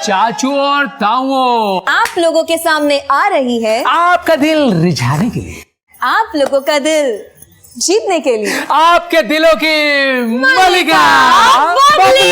चाचू और ताऊओं, आप लोगों के सामने आ रही है आपका दिल रिझाने के लिए, आप लोगों का दिल जीतने के लिए, आपके दिलों की मलिका बबली।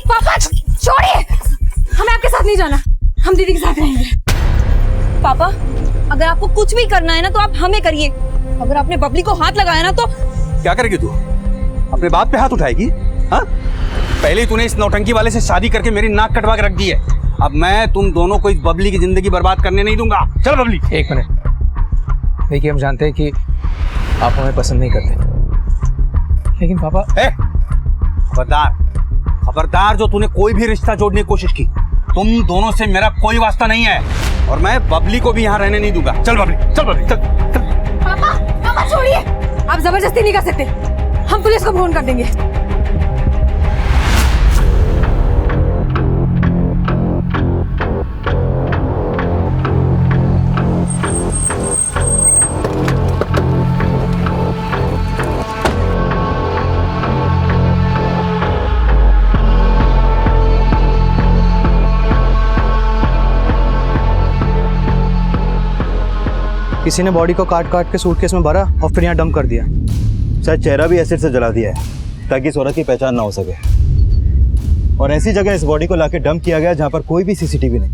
पापा छोड़िए, हमें आपके साथ नहीं जाना, हम दीदी के साथ रहेंगे। पापा अगर आपको कुछ भी करना है ना तो आप हमें करिए, अगर आपने बबली को हाथ लगाया ना तो। क्या करेगी तू? अपने बाप पे हाथ उठाएगी? हाँ, पहले ही तूने इस नौटंकी वाले से शादी करके मेरी नाक कटवा के रख दी है। अब मैं तुम दोनों को इस बबली की जिंदगी बर्बाद करने नहीं दूंगा। चल बबली। एक मिनट, देखिए हम जानते हैं कि आप हमें पसंद नहीं करते, लेकिन पापा खबरदार जो तूने कोई भी रिश्ता जोड़ने की कोशिश की, तुम दोनों से मेरा कोई वास्ता नहीं है और मैं बबली को भी यहाँ रहने नहीं दूंगा। चल बबली, चल बबली, चल चल। पापा छोड़िए, आप जबरदस्ती नहीं कर सकते, हम पुलिस को फोन कर देंगे। किसी ने बॉडी को काट काट के सूटकेस में भरा और फिर यहाँ डंप कर दिया। शायद चेहरा भी एसिड से जला दिया है ताकि इस औरत की पहचान ना हो सके, और ऐसी जगह इस बॉडी को लाके डंप किया गया जहाँ पर कोई भी सीसीटीवी नहीं।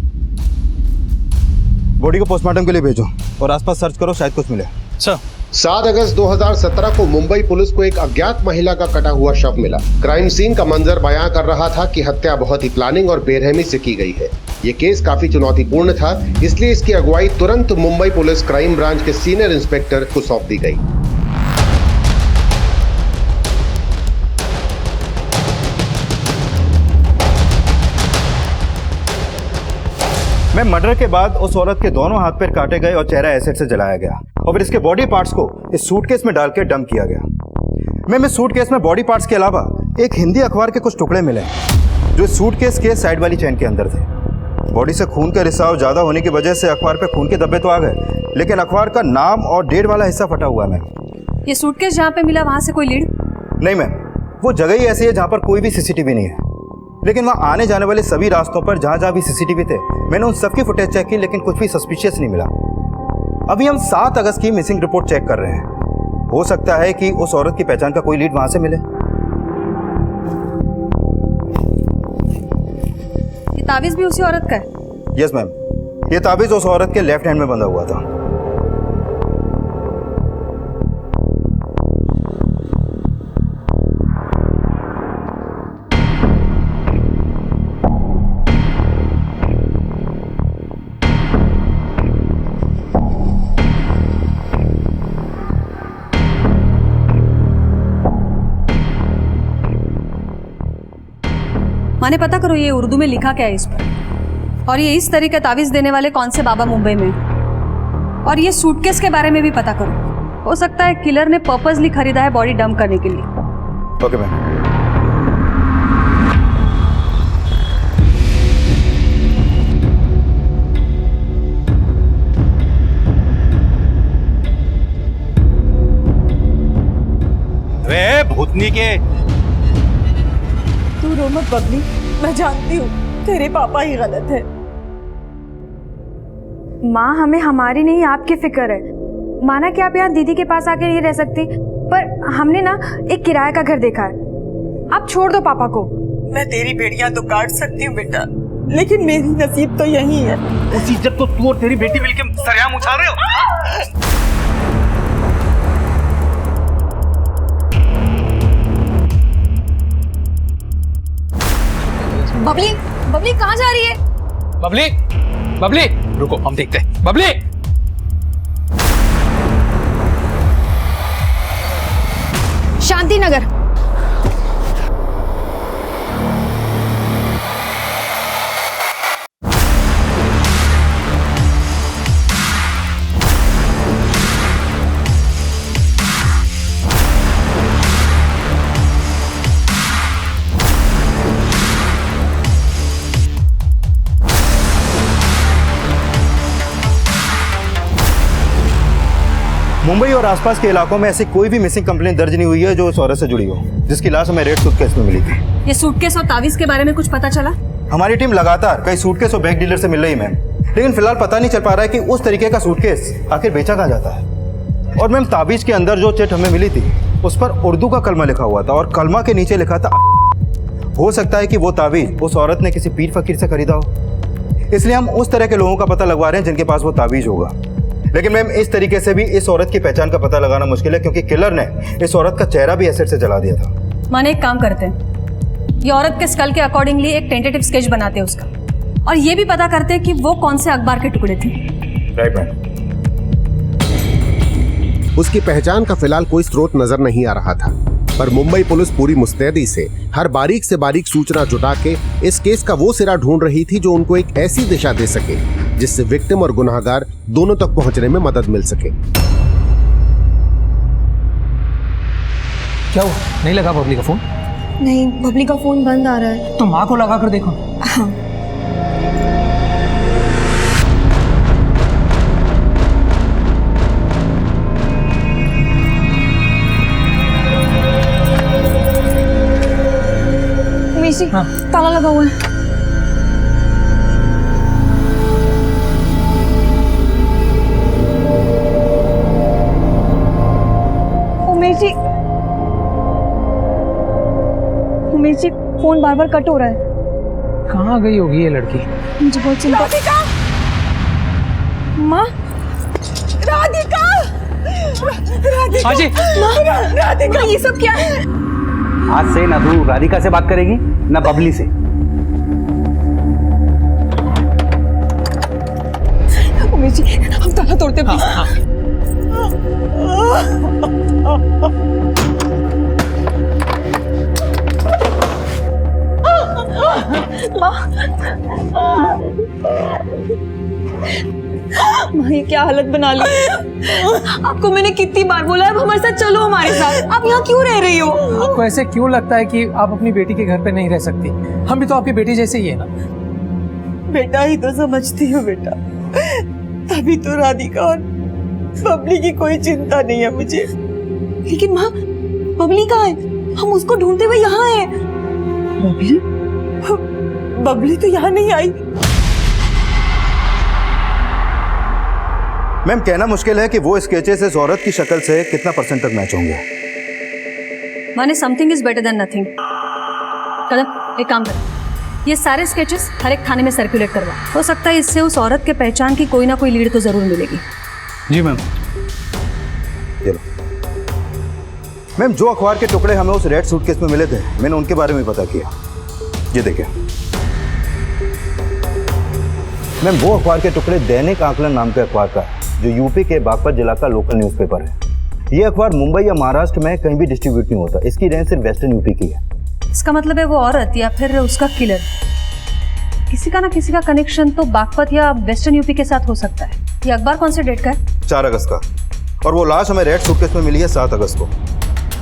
बॉडी को पोस्टमार्टम के लिए भेजो और आसपास सर्च करो, शायद कुछ मिले। सर 7 अगस्त 2017 को मुंबई पुलिस को एक अज्ञात महिला का कटा हुआ शव मिला। क्राइम सीन का मंजर बयां कर रहा था कि हत्या बहुत ही प्लानिंग और बेरहमी से की गई है। ये केस काफी चुनौतीपूर्ण था, इसलिए इसकी अगुवाई तुरंत मुंबई पुलिस क्राइम ब्रांच के सीनियर इंस्पेक्टर को सौंप दी गई। मैं मर्डर के बाद उस औरत के दोनों हाथ पैर काटे गए और चेहरा एसिड से जलाया गया और फिर इसके बॉडी पार्ट्स को इस सूटकेस में डाल के डंप किया गया। मैं सूटकेस में बॉडी पार्ट्स के अलावा एक हिंदी अखबार के कुछ टुकड़े मिले जो इस सूटकेस के साइड वाली चेन के अंदर थे। बॉडी से खून का रिसाव ज्यादा होने की वजह से अखबार पे खून के धब्बे तो आ गए, लेकिन अखबार का नाम और डेट वाला हिस्सा फटा हुआ है। ये सूटकेस जहाँ पे मिला वहाँ से कोई लीड? नहीं मैम, वो जगह ही ऐसी है जहाँ पर कोई भी सीसीटीवी नहीं है, लेकिन वहाँ आने जाने वाले सभी रास्तों पर जहाँ जहाँ भी सीसीटीवी थे मैंने उन सबकी फुटेज चेक की, लेकिन कुछ भी सस्पिशियस नहीं मिला। अभी हम 7 अगस्त की मिसिंग रिपोर्ट चेक कर रहे हैं, हो सकता है कि उस औरत की पहचान का कोई लीड वहाँ से मिले। ये ताबीज भी उसी औरत का है? यस मैम, ये ताबीज उस औरत के लेफ्ट हैंड में बंधा हुआ था। माने पता करो ये उर्दू में लिखा क्या है इस पर, और ये इस तरह का तावीज देने वाले कौन से बाबा मुंबई में, और ये सूटकेस के बारे में भी पता करो। हो सकता है किलर ने पर्पसली खरीदा है बॉडी डंप करने के लिए। Okay ma'am. वे भूतनी के, तू रो मत बबली, मैं जानती हूँ तेरे पापा ही गलत है। माँ हमें हमारी नहीं आपकी फिक्र है, माना कि आप यहाँ दीदी के पास आके नहीं रह सकती, पर हमने ना एक किराए का घर देखा है। आप छोड़ दो पापा को। मैं तेरी बेड़ियां तो काट सकती हूँ बेटा, लेकिन मेरी नसीब तो यही है। उस इज्जत को तू और तेरी बेटी मिलकर सरेआम उछाल रहे हो। बबली, बबली कहाँ जा रही है? बबली, बबली, रुको हम देखते हैं। बबली, शांति नगर। मुंबई और आसपास के इलाकों में ऐसी कोई भी मिसिंग कंप्लेंट दर्ज नहीं हुई है जो उस औरत से जुड़ी हो, जिसकी लाश हमें रेड सूटकेस में मिली थी। ये सूटकेस और तावीज के बारे में कुछ पता चला? हमारी टीम लगातार कई सूटकेस और बैग डीलर से मिल रही मैम, लेकिन फिलहाल पता नहीं चल पा रहा है कि उस तरीके का सूटकेस आखिर बेचा कहाँ जाता है। और मैम ताबीज के अंदर जो चिट हमें मिली थी उस पर उर्दू का कलमा लिखा हुआ था और कलमा के नीचे लिखा था। हो सकता है कि वो ताबीज उस औरत ने किसी पीर फकीर से खरीदा हो, इसलिए हम उस तरह के लोगों का पता लगवा रहे हैं जिनके पास वो ताबीज होगा। लेकिन मैम इस तरीके से भी इस औरत की पहचान का पता लगाना मुश्किल है, क्योंकि किलर ने इस औरत का चेहरा भी एसिड से जला दिया था। माने एक काम करते हैं, ये औरत के स्कल के अकॉर्डिंगली एक टेंटेटिव स्केच बनाते हैं उसका, और ये भी पता करते हैं कि वो कौन से अखबार के टुकड़े थे। Right ma'am. उसकी पहचान का फिलहाल कोई स्रोत नजर नहीं आ रहा था, पर मुंबई पुलिस पूरी मुस्तैदी से हर बारीक से बारीक सूचना जुटा के इस केस का वो सिरा ढूंढ रही थी जो उनको एक ऐसी दिशा दे सके जिससे विक्टिम और गुनाहगार दोनों तक पहुंचने में मदद मिल सके। क्या हुआ? नहीं लगा बबली का फोन? नहीं, बबली का फोन बंद आ रहा है। तो माँ को लगा कर देखो। हाँ। हाँ। ताला लगा हुआ है। उमेश जी, फोन बार बार कट हो रहा है। कहाँ गई होगी ये लड़की? मुझे बहुत चिंता। राधिका, माँ, राधिका, राधिका, हाँ जी। राधिका, ये सब क्या है? आज से ना तू राधिका से बात करेगी ना बबली से। उमेश जी, हम ताला तोड़ते प्लीज। माँ, ये क्या हालत बना ली। आपको मैंने कितनी बार बोला है अब हमारे साथ चलो, हमारे साथ। आप यहाँ क्यों रह रही हो? आपको ऐसे क्यों लगता है कि आप अपनी बेटी के घर पे नहीं रह सकती? हम भी तो आपकी बेटी जैसे ही है ना। बेटा ही तो समझती हूँ बेटा, तभी तो राधिका और बबली की कोई चिंता नहीं है मुझे। लेकिन माँ, बबली कहाँ है? हम उसको ढूंढते हुए यहाँ हैं। बबली? बबली तो यहाँ नहीं आई। मैम कहना मुश्किल है कि वो स्केचेस इस औरत की शक्ल से कितना परसेंट तक मैच होंगे। माने something is better than nothing. कदम, एक काम कर, ये सारे स्केचेस हर एक थाने में सर्कुलेट करवा। हो सकता है इससे उस औरत के पहचान की कोई ना कोई लीड तो जरूर मिलेगी। जी मैम। चलो मैम, जो अखबार के टुकड़े हमें उस रेड सूटकेस में मिले थे मैंने उनके बारे में पता किया। ये देखिए मैम, वो अखबार के टुकड़े दैनिक आकलन नाम के अखबार का है, जो यूपी के बागपत जिला का लोकल न्यूज़पेपर है। ये अखबार मुंबई या महाराष्ट्र में कहीं भी डिस्ट्रीब्यूट नहीं होता। इसकी रेंज सिर्फ वेस्टर्न यूपी की है। इसका मतलब है वो औरत या फिर उसका किलर किसी का ना किसी का कनेक्शन तो बागपत या वेस्टर्न यूपी के साथ हो सकता है। ये अखबार कौन से डेट का है? 4 अगस्त का। और वो लाश हमें रेड सूटकेस में मिली है 7 अगस्त को।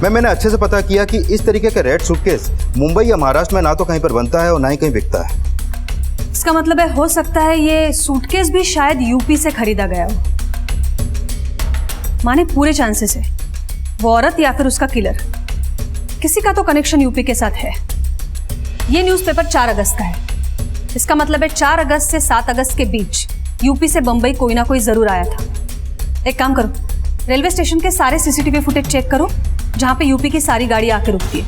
मैंने अच्छे से पता किया कि इस तरीके का रेड सूटकेस मुंबई या महाराष्ट्र में ना तो कहीं पर बनता है और ना ही कहीं बिकता है। इसका मतलब है हो सकता है ये सूटकेस भी शायद यूपी से खरीदा गया हो। माने पूरे चांसेस है वो औरत या फिर उसका किलर किसी का तो कनेक्शन यूपी के साथ है। ये न्यूज़पेपर 4 अगस्त का है। इसका मतलब है 4 अगस्त से 7 अगस्त के बीच यूपी से बंबई कोई ना कोई जरूर आया था। एक काम करो, रेलवे स्टेशन के सारे सीसीटीवी फुटेज चेक करो जहां पे यूपी की सारी गाड़ी आके रुकती है।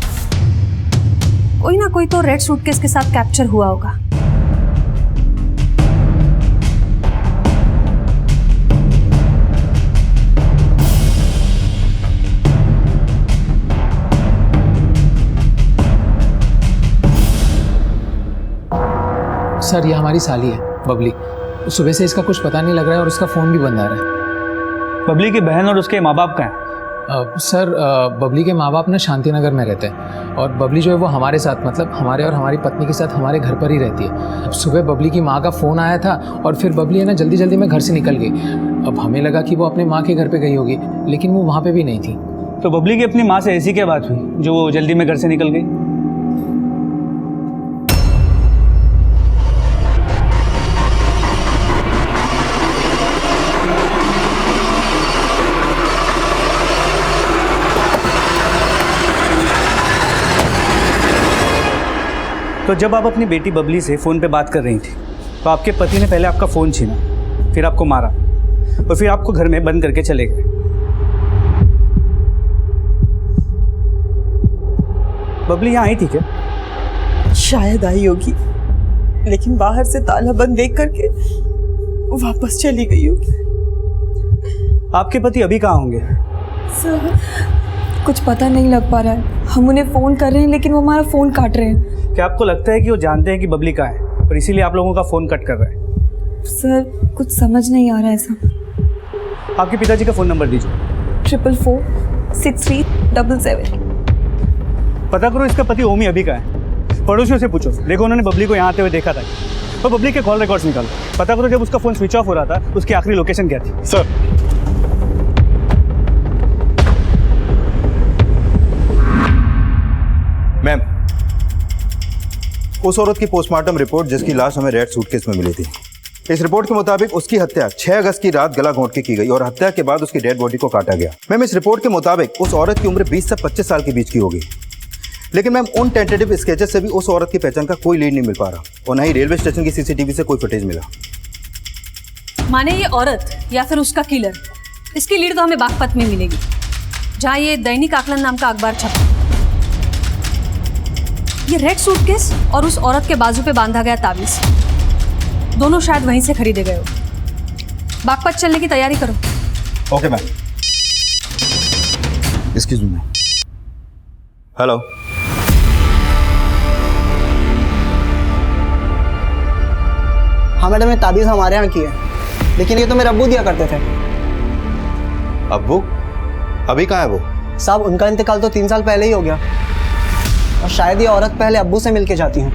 कोई ना कोई तो रेड सूटकेस के साथ कैप्चर हुआ होगा। सर ये हमारी साली है बबली। सुबह से इसका कुछ पता नहीं लग रहा है और उसका फ़ोन भी बंद आ रहा है। बबली की बहन और उसके माँ बाप कहाँ हैं? सर बबली के माँ बाप ना शांति नगर में रहते हैं और बबली जो है वो हमारे साथ, मतलब हमारे और हमारी पत्नी के साथ हमारे घर पर ही रहती है। अब सुबह बबली की माँ का फ़ोन आया था और फिर बबली है ना जल्दी जल्दी में घर से निकल गई। अब हमें लगा कि वो अपने माँ के घर पे गई होगी, लेकिन वो वहाँ पे भी नहीं थी। तो बबली की अपनी माँ से ऐसी क्या बात हुई जो वो जल्दी में घर से निकल गई? तो जब आप अपनी बेटी बबली से फ़ोन पे बात कर रही थी तो आपके पति ने पहले आपका फ़ोन छीना, फिर आपको मारा और फिर आपको घर में बंद करके चले गए। बबली यहाँ आई थी क्या? शायद आई होगी, लेकिन बाहर से ताला बंद देख करके वो वापस चली गई होगी। आपके पति अभी कहाँ होंगे? सर कुछ पता नहीं लग पा रहा है। हम उन्हें फ़ोन कर रहे हैं लेकिन वो हमारा फ़ोन काट रहे हैं। क्या आपको लगता है कि वो जानते हैं कि बबली कहाँ है और इसीलिए आप लोगों का फ़ोन कट कर रहे हैं? सर कुछ समझ नहीं आ रहा है ऐसा। आपके पिताजी का फ़ोन नंबर दीजिए। 4446377। पता करो इसका पति ओमी अभी कहाँ है। पड़ोसियों से पूछो, देखो उन्होंने बबली को यहाँ आते हुए देखा था। और बबली के कॉल रिकॉर्ड्स निकालो, पता करो जब उसका फ़ोन स्विच ऑफ हो रहा था उसकी आखिरी लोकेशन क्या थी। सर मैम, उस औरत की पोस्टमार्टम रिपोर्ट जिसकी लाश हमें रेड सूटकेस में मिली थी, इस रिपोर्ट के मुताबिक उसकी हत्या 6 अगस्त की रात गला घोंट के की गई और हत्या के बाद उसकी डेड बॉडी को काटा गया। मैम इस रिपोर्ट के मुताबिक उस औरत की उम्र 20 से 25 साल के बीच की होगी, लेकिन मैम उन टेंटेटिव स्केचेस से भी उस औरत की पहचान का कोई लीड नहीं मिल पा रहा और न ही रेलवे स्टेशन की सीसीटीवी से कोई फुटेज मिला। माने ये औरत या फिर उसका किलर, इसकी लीड तो हमें बागपत में मिलेगी जहाँ ये दैनिक आकलन नाम का अखबार छपा। ये रेड सूटकेस और उस औरत के बाजू पे बांधा गया ताबीज, दोनों शायद वहीं से खरीदे गए हो। बागपत चलने की तैयारी करो। Okay ma'am. Excuse me. Hello. हाँ मैडम, ये ताबीज़ हमारे यहाँ की है, लेकिन ये तो मेरे अब्बू दिया करते थे। अब्बू? अभी कहाँ है वो? साहब उनका इंतकाल तो 3 साल पहले ही हो गया और शायद ये औरत पहले अब्बू से मिलके जाती हैं।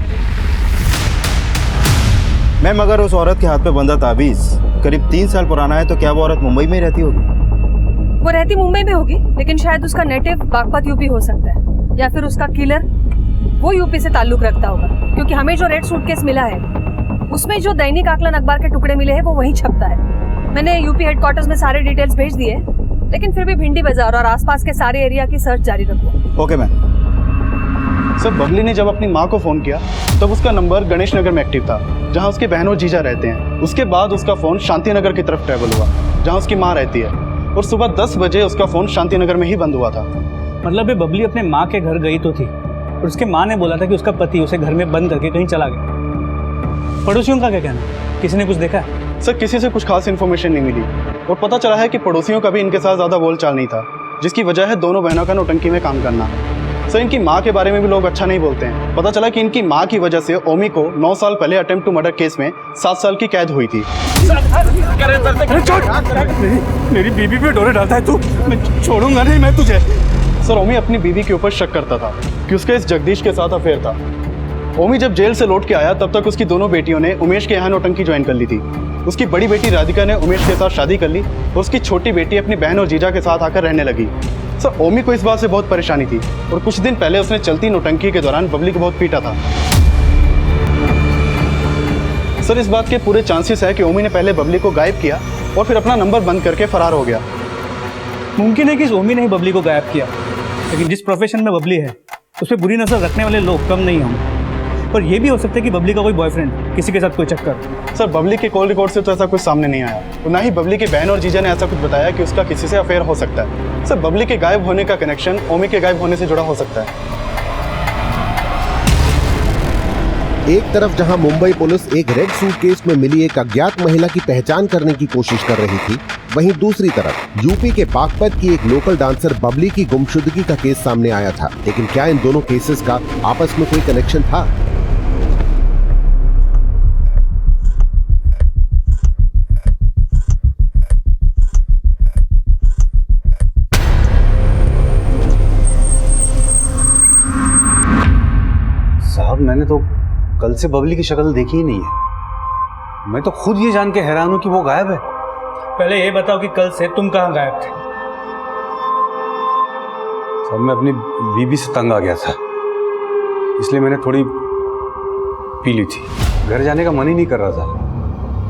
मैम अगर उस औरत के हाथ पे बंधा ताबीज करीब 3 साल पुराना है तो क्या वो औरत मुंबई में ही रहती होगी? वो रहती मुंबई में होगी, लेकिन शायद उसका नेटिव बागपत यूपी हो सकता है, या फिर उसका किलर वो यूपी से ताल्लुक रखता होगा, क्योंकि हमें जो रेड सूटकेस मिला है उसमें जो दैनिक आकलन अखबार के टुकड़े मिले हैं वो वहीं छपता है। मैंने यूपी हेडक्वार्टर्स में सारे डिटेल्स भेज दिए, लेकिन फिर भी भिंडी बाजार और आसपास के सारे एरिया की सर्च जारी रखो। Okay ma'am. सर बबली ने जब अपनी माँ को फ़ोन किया तब उसका नंबर गणेश नगर में एक्टिव था, जहाँ उसके बहन और जीजा रहते हैं। उसके बाद उसका फ़ोन शांति नगर की तरफ ट्रैवल हुआ, जहाँ उसकी माँ रहती है, और सुबह 10 बजे उसका फ़ोन शांति नगर में ही बंद हुआ था। मतलब ये बबली अपने माँ के घर गई तो थी और उसके माँ ने बोला था कि उसका पति उसे घर में बंद करके कहीं चला गया। पड़ोसियों का क्या कहना है? किसी ने कुछ देखा है? सर किसी से कुछ खास इन्फॉर्मेशन नहीं मिली और पता चला है कि पड़ोसियों का भी इनके साथ ज़्यादा बोलचाल नहीं था, जिसकी वजह है दोनों बहनों का नौटंकी में काम करना। सर इनकी माँ के बारे में भी लोग अच्छा नहीं बोलते हैं। पता चला कि इनकी माँ की वजह से ओमी को 9 साल पहले अटेम्प्ट टू मर्डर केस में 7 साल की कैद हुई थी। मेरी बीबी पे डोरे डालता है तू, मैं छोड़ूंगा नहीं मैं तुझे। सर ओमी अपनी बीवी के ऊपर शक करता था कि उसका इस जगदीश के साथ अफेयर था। ओमी जब जेल से लौट के आया तब तक उसकी दोनों बेटियों ने उमेश के यहाँ नौटंकी ज्वाइन कर ली थी। उसकी बड़ी बेटी राधिका ने उमेश के साथ शादी कर ली और उसकी छोटी बेटी अपनी बहन और जीजा के साथ आकर रहने लगी। सर ओमी को इस बात से बहुत परेशानी थी और कुछ दिन पहले उसने चलती नौटंकी के दौरान बबली को बहुत पीटा था। सर इस बात के पूरे चांसेस है कि ओमी ने पहले बबली को गायब किया और फिर अपना नंबर बंद करके फरार हो गया। मुमकिन है कि इस ओमी ने ही बबली को गायब किया, लेकिन जिस प्रोफेशन में बबली है उस पर बुरी नजर रखने वाले लोग कम नहीं होंगे। और ये भी हो सकता है कि बबली का कोई बॉयफ्रेंड, किसी के साथ कोई चक्कर। सर बबली के कॉल रिकॉर्ड से तो ऐसा कुछ सामने नहीं आया, और ना ही बबली की बहन और जीजा ने ऐसा कुछ बताया कि उसका किसी से अफेयर हो सकता है। सर बबली के गायब होने का कनेक्शन ओमी के गायब होने से जुड़ा हो सकता है। एक तरफ जहां मुंबई पुलिस एक रेड सूटकेस में मिली एक अज्ञात महिला की पहचान करने की कोशिश कर रही थी, वहीं दूसरी तरफ यूपी के बागपत की एक लोकल डांसर बबली की गुमशुदगी का केस सामने आया था। लेकिन क्या इन दोनों केसेस का आपस में कोई कनेक्शन था? साहब मैंने तो कल से बबली की शक्ल देखी ही नहीं है। मैं तो खुद ये जान के हैरान हूं कि वो गायब है। पहले ये बताओ कि कल से तुम कहाँ गायब थे? साहब मैं अपनी बीबी से तंग आ गया था, इसलिए मैंने थोड़ी पी ली थी। घर जाने का मन ही नहीं कर रहा था,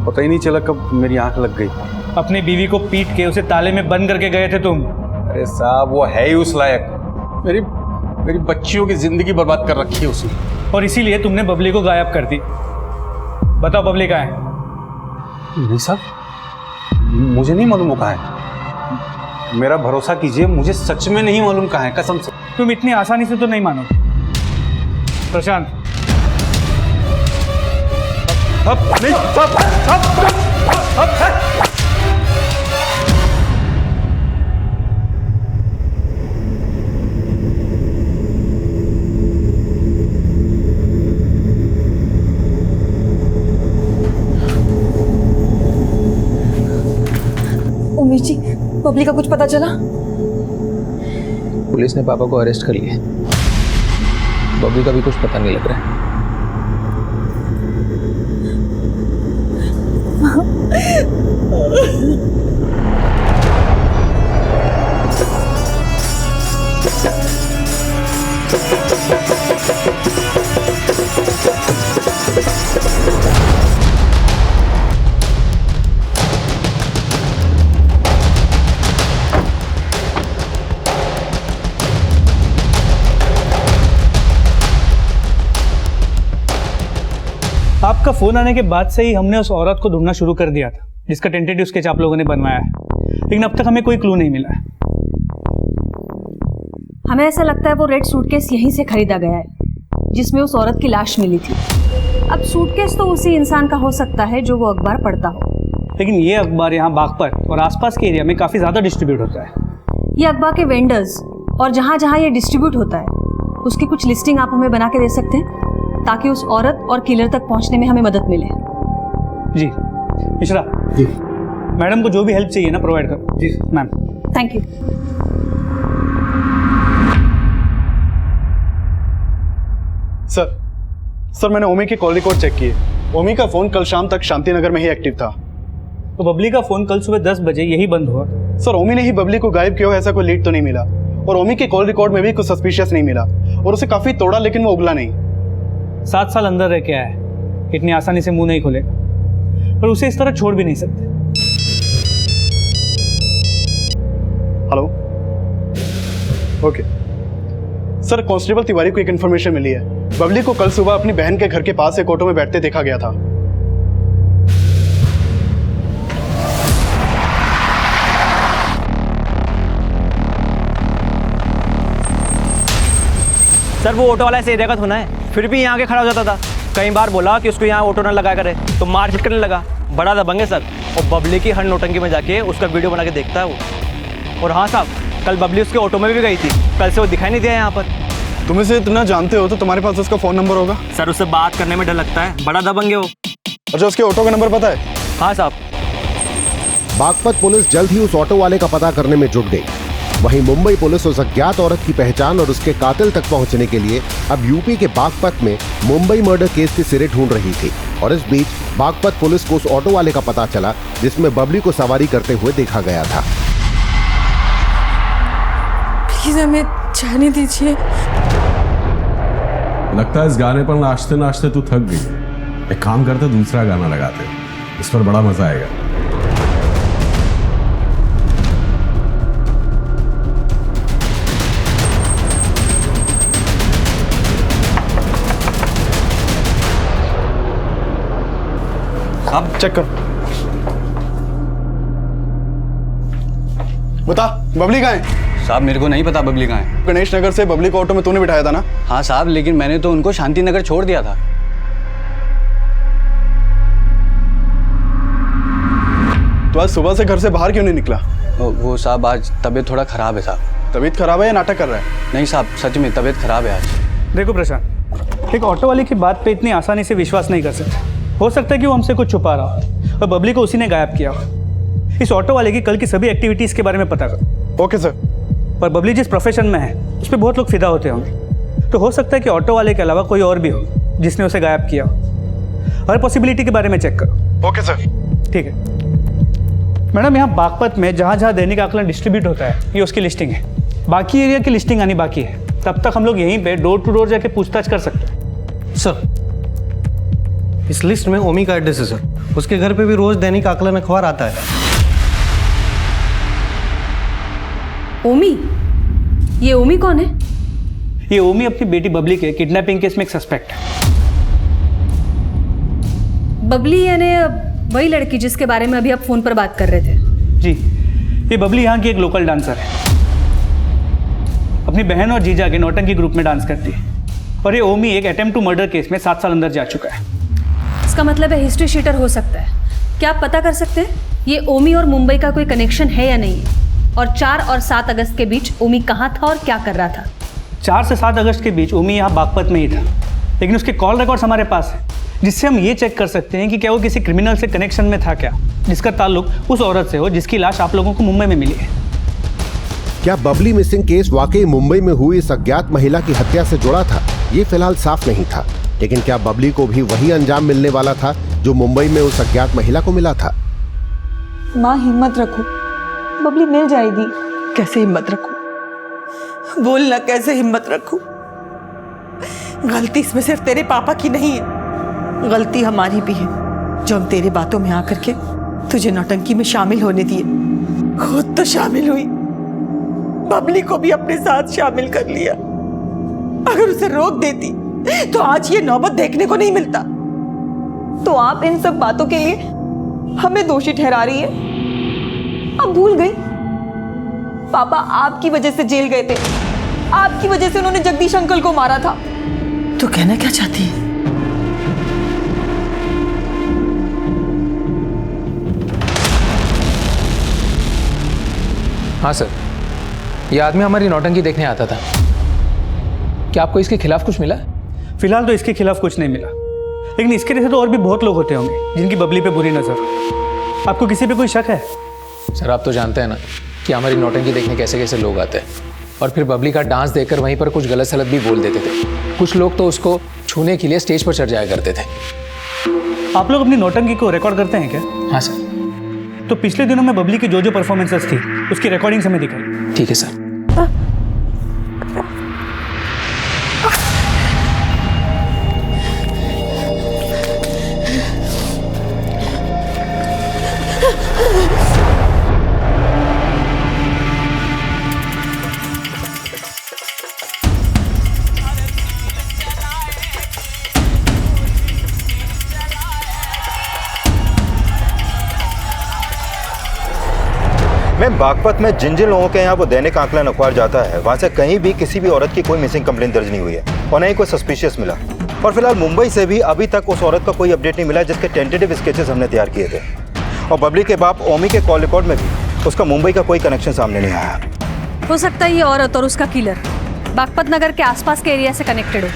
पता ही नहीं चला कब मेरी आंख लग गई। अपनी बीवी को पीट के उसे ताले में बंद करके गए थे तुम? अरे साहब वो है ही उस लायक। मेरी बच्चियों की जिंदगी बर्बाद कर रखी है उसने, और इसीलिए तुमने बबली को गायब कर दी। बताओ बबली कहाँ है? नहीं साहब मुझे नहीं मालूम वो कहाँ है। मेरा भरोसा कीजिए, मुझे सच में नहीं मालूम कहाँ है, कसम से। तुम इतनी आसानी से तो नहीं मानो प्रशांत। उमेश जी, बबली का कुछ पता चला? पुलिस ने पापा को अरेस्ट कर लिया। बबली का भी कुछ पता नहीं लग रहा है। आपका फोन आने के बाद से ही हमने उस औरत को ढूंढना शुरू कर दिया था जिसका टेंटेटिव स्केच आप लोगों ने बनवाया है, लेकिन अब तक हमें कोई क्लू नहीं मिला है। हमें ऐसा लगता है वो रेड सूटकेस यहीं से खरीदा गया है जिसमें उस औरत की लाश मिली थी। अब सूटकेस तो उसी इंसान का हो सकता है जो वो अखबार पढ़ता हो, लेकिन ये अखबार यहाँ बागपत और आसपास के एरिया में काफ़ी ज़्यादा डिस्ट्रीब्यूट होता है। ये अखबार के वेंडर्स और जहाँ जहाँ ये डिस्ट्रीब्यूट होता है उसकी कुछ लिस्टिंग आप हमें बना के दे सकते हैं ताकि उस औरत और किलर तक पहुँचने में हमें मदद मिले। जी मिश्रा जी, मैडम को जो भी हेल्प चाहिए ना प्रोवाइड करो। जी मैम। Thank you. सर मैंने ओमी के कॉल रिकॉर्ड चेक किए। ओमी का फोन कल शाम तक शांति नगर में ही एक्टिव था। तो बबली का फोन कल सुबह 10 बजे यही बंद हुआ। सर ओमी ने ही बबली को गायब किया हो ऐसा कोई लीड तो नहीं मिला, और ओमी के कॉल रिकॉर्ड में भी कुछ सस्पिशियस नहीं मिला, और उसे काफी तोड़ा लेकिन वो उगला नहीं। 7 साल अंदर रह के आया है, इतनी आसानी से मुंह नहीं खोलेगा, पर उसे इस तरह छोड़ भी नहीं सकते। Hello okay sir, constable Tiwari को एक इन्फॉर्मेशन मिली है। बबली को कल सुबह अपनी बहन के घर के पास एक ऑटो में बैठते देखा गया था। सर वो ऑटो वाला इस एरिया का होना है, फिर भी यहाँ के खड़ा हो जाता था। कई बार बोला कि उसको यहाँ ऑटो ना लगा करे तो मारपीट करने लगा। बड़ा दबंग है सर, और बबली की हर नौटंकी में जाके उसका वीडियो बना के देखता है वो। और हाँ साहब, कल बबली उसके ऑटो में भी गई थी, कल से वो दिखाई नहीं दिया यहाँ पर। तुम इसे इतना जानते हो तो तुम्हारे पास उसका फोन नंबर होगा? सर उससे बात करने में डर लगता है, बड़ा दबंग है वो। अच्छा उसके ऑटो का नंबर पता है? हाँ साहब। बागपत पुलिस जल्द ही उस ऑटो वाले का पता करने में जुट गई। वहीं मुंबई पुलिस उस अज्ञात औरत की पहचान और उसके कातिल तक पहुंचने के लिए अब यूपी के बागपत में मुंबई मर्डर केस के सिरे ढूंढ रही थी। और इस बीच बागपत पुलिस को उस ऑटो वाले का पता चला जिसमें बबली को सवारी करते हुए देखा गया था। प्लीज हमें जाने दीजिए। लगता है इस गाने पर नाचते नाचते तू थक गई। एक काम करते, दूसरा गाना लगाते, इस पर बड़ा मजा आएगा। अब चेक कर। बता बबली कहाँ है? साहब मेरे को नहीं पता बबली कहाँ है। गणेश नगर से बबली को ऑटो में तूने बिठाया था ना? हाँ साहब, लेकिन मैंने तो उनको शांति नगर छोड़ दिया था। तो आज सुबह से घर से बाहर क्यों नहीं निकला? वो साहब आज तबीयत थोड़ा खराब है साहब। तबीयत खराब है या नाटक कर रहा है? नहीं साहब, सच में तबीयत खराब है आज। देखो प्रशांत, एक ऑटो वाले की बात पे इतनी आसानी से विश्वास नहीं कर सकते। हो सकता है कि वो हमसे कुछ छुपा रहा हो और बबली को उसी ने गायब किया हो। इस ऑटो वाले की कल की सभी एक्टिविटीज़ के बारे में पता करो। Okay sir. पर बबली जिस प्रोफेशन में है उस पर बहुत लोग फिदा होते होंगे, तो हो सकता है कि ऑटो वाले के अलावा कोई और भी हो जिसने उसे गायब किया हो। हर पॉसिबिलिटी के बारे में चेक करो। Okay sir. ठीक है मैडम, यहाँ बागपत में जहाँ जहाँ दैनिक आकलन डिस्ट्रीब्यूट होता है ये उसकी लिस्टिंग है। बाकी एरिया की लिस्टिंग आनी बाकी है, तब तक हम लोग यहीं पे डोर टू डोर जाके पूछताछ कर सकते हैं। सर इस लिस्ट में ओमी का एड्रेस है सर। उसके घर पे भी रोज दैनिक आकलन अखबार आता है। ओमी? ये ओमी कौन है? ये ओमी अपनी बेटी बबली के किडनैपिंग केस में एक सस्पेक्ट है। बबली यानी वही लड़की जिसके बारे में अभी आप फोन पर बात कर रहे थे? जी, ये बबली यहाँ की एक लोकल डांसर है। अपनी बहन और जीजा के नौटंकी ग्रुप में डांस करती है। और ये ओमी एक अटेम्प्ट टू मर्डर केस में 7 साल अंदर जा चुका है। इसका मतलब है हिस्ट्री शीटर हो सकता है। क्या आप पता कर सकते हैं ये ओमी और मुंबई का कोई कनेक्शन है या नहीं है? और 4 और 7 अगस्त के बीच ओमी कहाँ था और क्या कर रहा था? 4 से 7 अगस्त के बीच ओमी यहाँ बागपत में ही था, लेकिन उसके कॉल रिकॉर्ड्स हमारे पास है, जिससे हम ये चेक कर सकते हैं कि क्या वो किसी क्रिमिनल से कनेक्शन में था क्या, जिसका ताल्लुक उस औरत से हो जिसकी लाश आप लोगों को मुंबई में मिली है। क्या बबली मिसिंग केस वाकई मुंबई में हुई इस अज्ञात महिला की हत्या से जुड़ा था? ये फिलहाल साफ नहीं था, लेकिन क्या बबली को भी वही अंजाम मिलने वाला था जो मुंबई में उस अज्ञात महिला को मिला था? माँ हिम्मत रखो, बबली मिल जाएगी। कैसे हिम्मत रखूं? बोलना कैसे हिम्मत रखूं? गलती इसमें सिर्फ तेरे पापा की नहीं है, गलती हमारी भी है जो हम तेरे बातों में आकर के तुझे नौटंकी में शामिल होने दिए। खुद तो शामिल हुई, बबली को भी अपने साथ शामिल कर लिया। अगर उसे रोक देती तो आज ये नौबत देखने को नहीं मिलता। तो आप इन सब बातों के लिए हमें दोषी ठहरा रही है? अब भूल गई पापा आपकी वजह से जेल गए थे, आपकी वजह से उन्होंने जगदीश अंकल को मारा था। तू कहना क्या चाहती है? हाँ सर, ये आदमी हमारी नौटंकी देखने आता था। क्या आपको इसके खिलाफ कुछ मिला? फिलहाल तो इसके खिलाफ कुछ नहीं मिला, लेकिन इसके जैसे तो और भी बहुत लोग होते होंगे जिनकी बबली पे बुरी नजर। आपको किसी पे कोई शक है? सर आप तो जानते हैं ना कि हमारी नौटंकी देखने कैसे कैसे लोग आते हैं, और फिर बबली का डांस देखकर वहीं पर कुछ गलत सलत भी बोल देते थे। कुछ लोग तो उसको छूने के लिए स्टेज पर चढ़ जाया करते थे। आप लोग अपनी नौटंकी को रिकॉर्ड करते हैं क्या? हाँ सर। तो पिछले दिनों में बबली की जो परफॉर्मेंसेस थी उसकी रिकॉर्डिंग्स हमें दिखाई। ठीक है सर। मैं बागपत में जिन जिन लोगों के यहाँ वो दैनिक आकलन अखबार जाता है, वहाँ से कहीं भी किसी भी औरत की कोई मिसिंग कंप्लेंट दर्ज नहीं हुई है और न ही कोई सस्पिशियस मिला। और फिलहाल मुंबई से भी अभी तक उस औरत का कोई अपडेट नहीं मिला जिसके टेंटेटिव स्केचेस हमने तैयार किए थे। और बबली के बाप ओमी के कॉल रिकॉर्ड में भी उसका मुंबई का कोई कनेक्शन सामने नहीं आया। हो सकता है ये औरत और उसका किलर बागपत नगर के आसपास के एरिया से कनेक्टेड हो।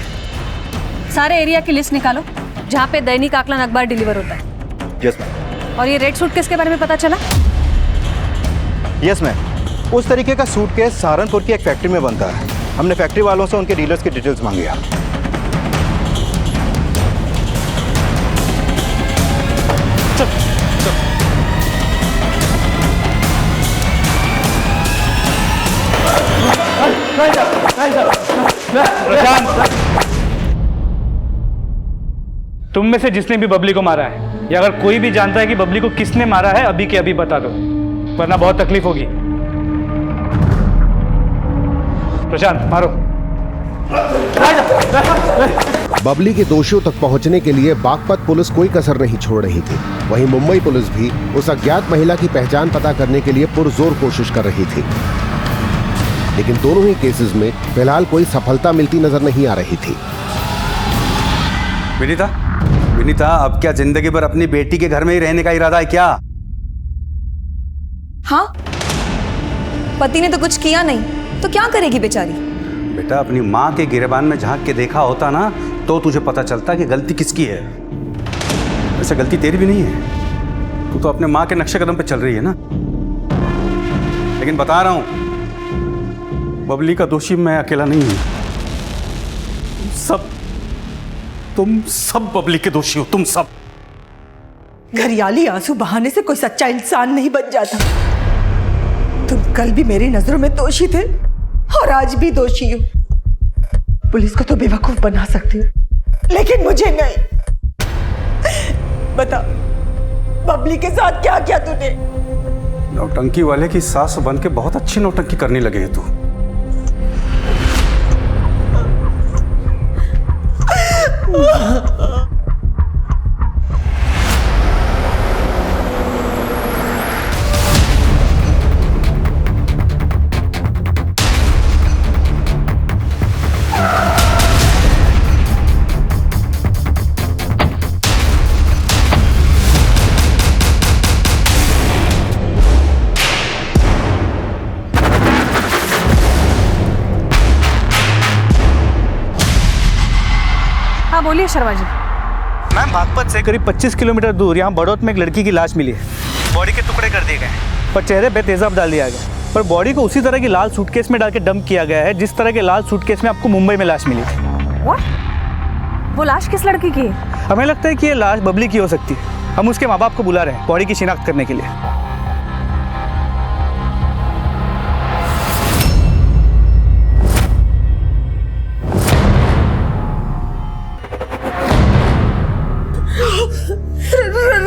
सारे एरिया की लिस्ट निकालो जहाँ पे दैनिक आकलन अखबार डिलीवर होता है। Yes ma'am. और ये रेड सूटकेस के बारे में पता चला? यस मैम, उस तरीके का सूटकेस सहारनपुर की एक फैक्ट्री में बनता है। हमने फैक्ट्री वालों से उनके डीलर्स की डिटेल्स मांगी है। तुम में से जिसने भी बबली को मारा है या अगर कोई भी जानता है कि बबली को किसने मारा है, अभी के अभी बता दो, वरना बहुत तकलीफ होगी। प्रशांत मारो। बबली के दोषियों तक पहुंचने के लिए बागपत पुलिस कोई कसर नहीं छोड़ रही थी। वहीं मुंबई पुलिस भी उस अज्ञात महिला की पहचान पता करने के लिए पुरजोर कोशिश कर रही थी, लेकिन दोनों ही केसेस में फिलहाल कोई सफलता मिलती नजर नहीं आ रही थी। विनीता, अब क्या जिंदगी भर अपनी बेटी के घर में ही रहने का इरादा है क्या? हाँ, पति ने तो कुछ किया नहीं तो क्या करेगी बेचारी? बेटा, अपनी माँ के गिरेबान में झांक के देखा होता ना तो तुझे पता चलता कि गलती किसकी है। वैसे गलती तेरी भी नहीं है, तू तो अपने माँ के नक्शे कदम पे चल रही है ना। लेकिन बता रहा हूं, बबली का दोषी मैं अकेला नहीं हूं। तुम सब बबली के दोषी हो, तुम सब। घरियाली आंसू बहाने से कोई सच्चा इंसान नहीं बन जाता। तुम कल भी मेरी नजरों में दोषी थे और आज भी दोषी हो। पुलिस को तो बेवकूफ बना सकती हो, लेकिन मुझे नहीं। बता, बबली के साथ क्या किया तूने? नौटंकी वाले की सास बन के बहुत अच्छी नौटंकी करने लगे है तू। हाँ बोलिए शर्मा जी। मैम, बागपत से करीब 25 किलोमीटर दूर यहाँ बड़ौत में एक लड़की की लाश मिली है। बॉडी के टुकड़े कर दिए गए पर चेहरे पे तेजाब डाल दिया गया, पर बॉडी को उसी तरह की लाल सूटकेस में डाल के डंप किया गया है जिस तरह के लाल सूटकेस में आपको मुंबई में लाश मिली थी। What? वो लाश किस लड़की की है? हमें लगता है कि ये लाश बबली की हो सकती है। हम उसके माँ बाप को बुला रहे हैं बॉडी की शिनाख्त करने के लिए।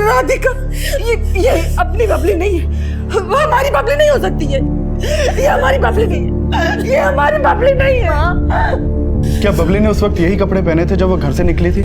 राधिका, ये अपनी बबली नहीं है। वो हमारी बबली नहीं हो सकती है। ये हमारी बबली नहीं है। ये हमारी बबली नहीं है। क्या बबली ने उस वक्त यही कपड़े पहने थे जब वो घर से निकली थी?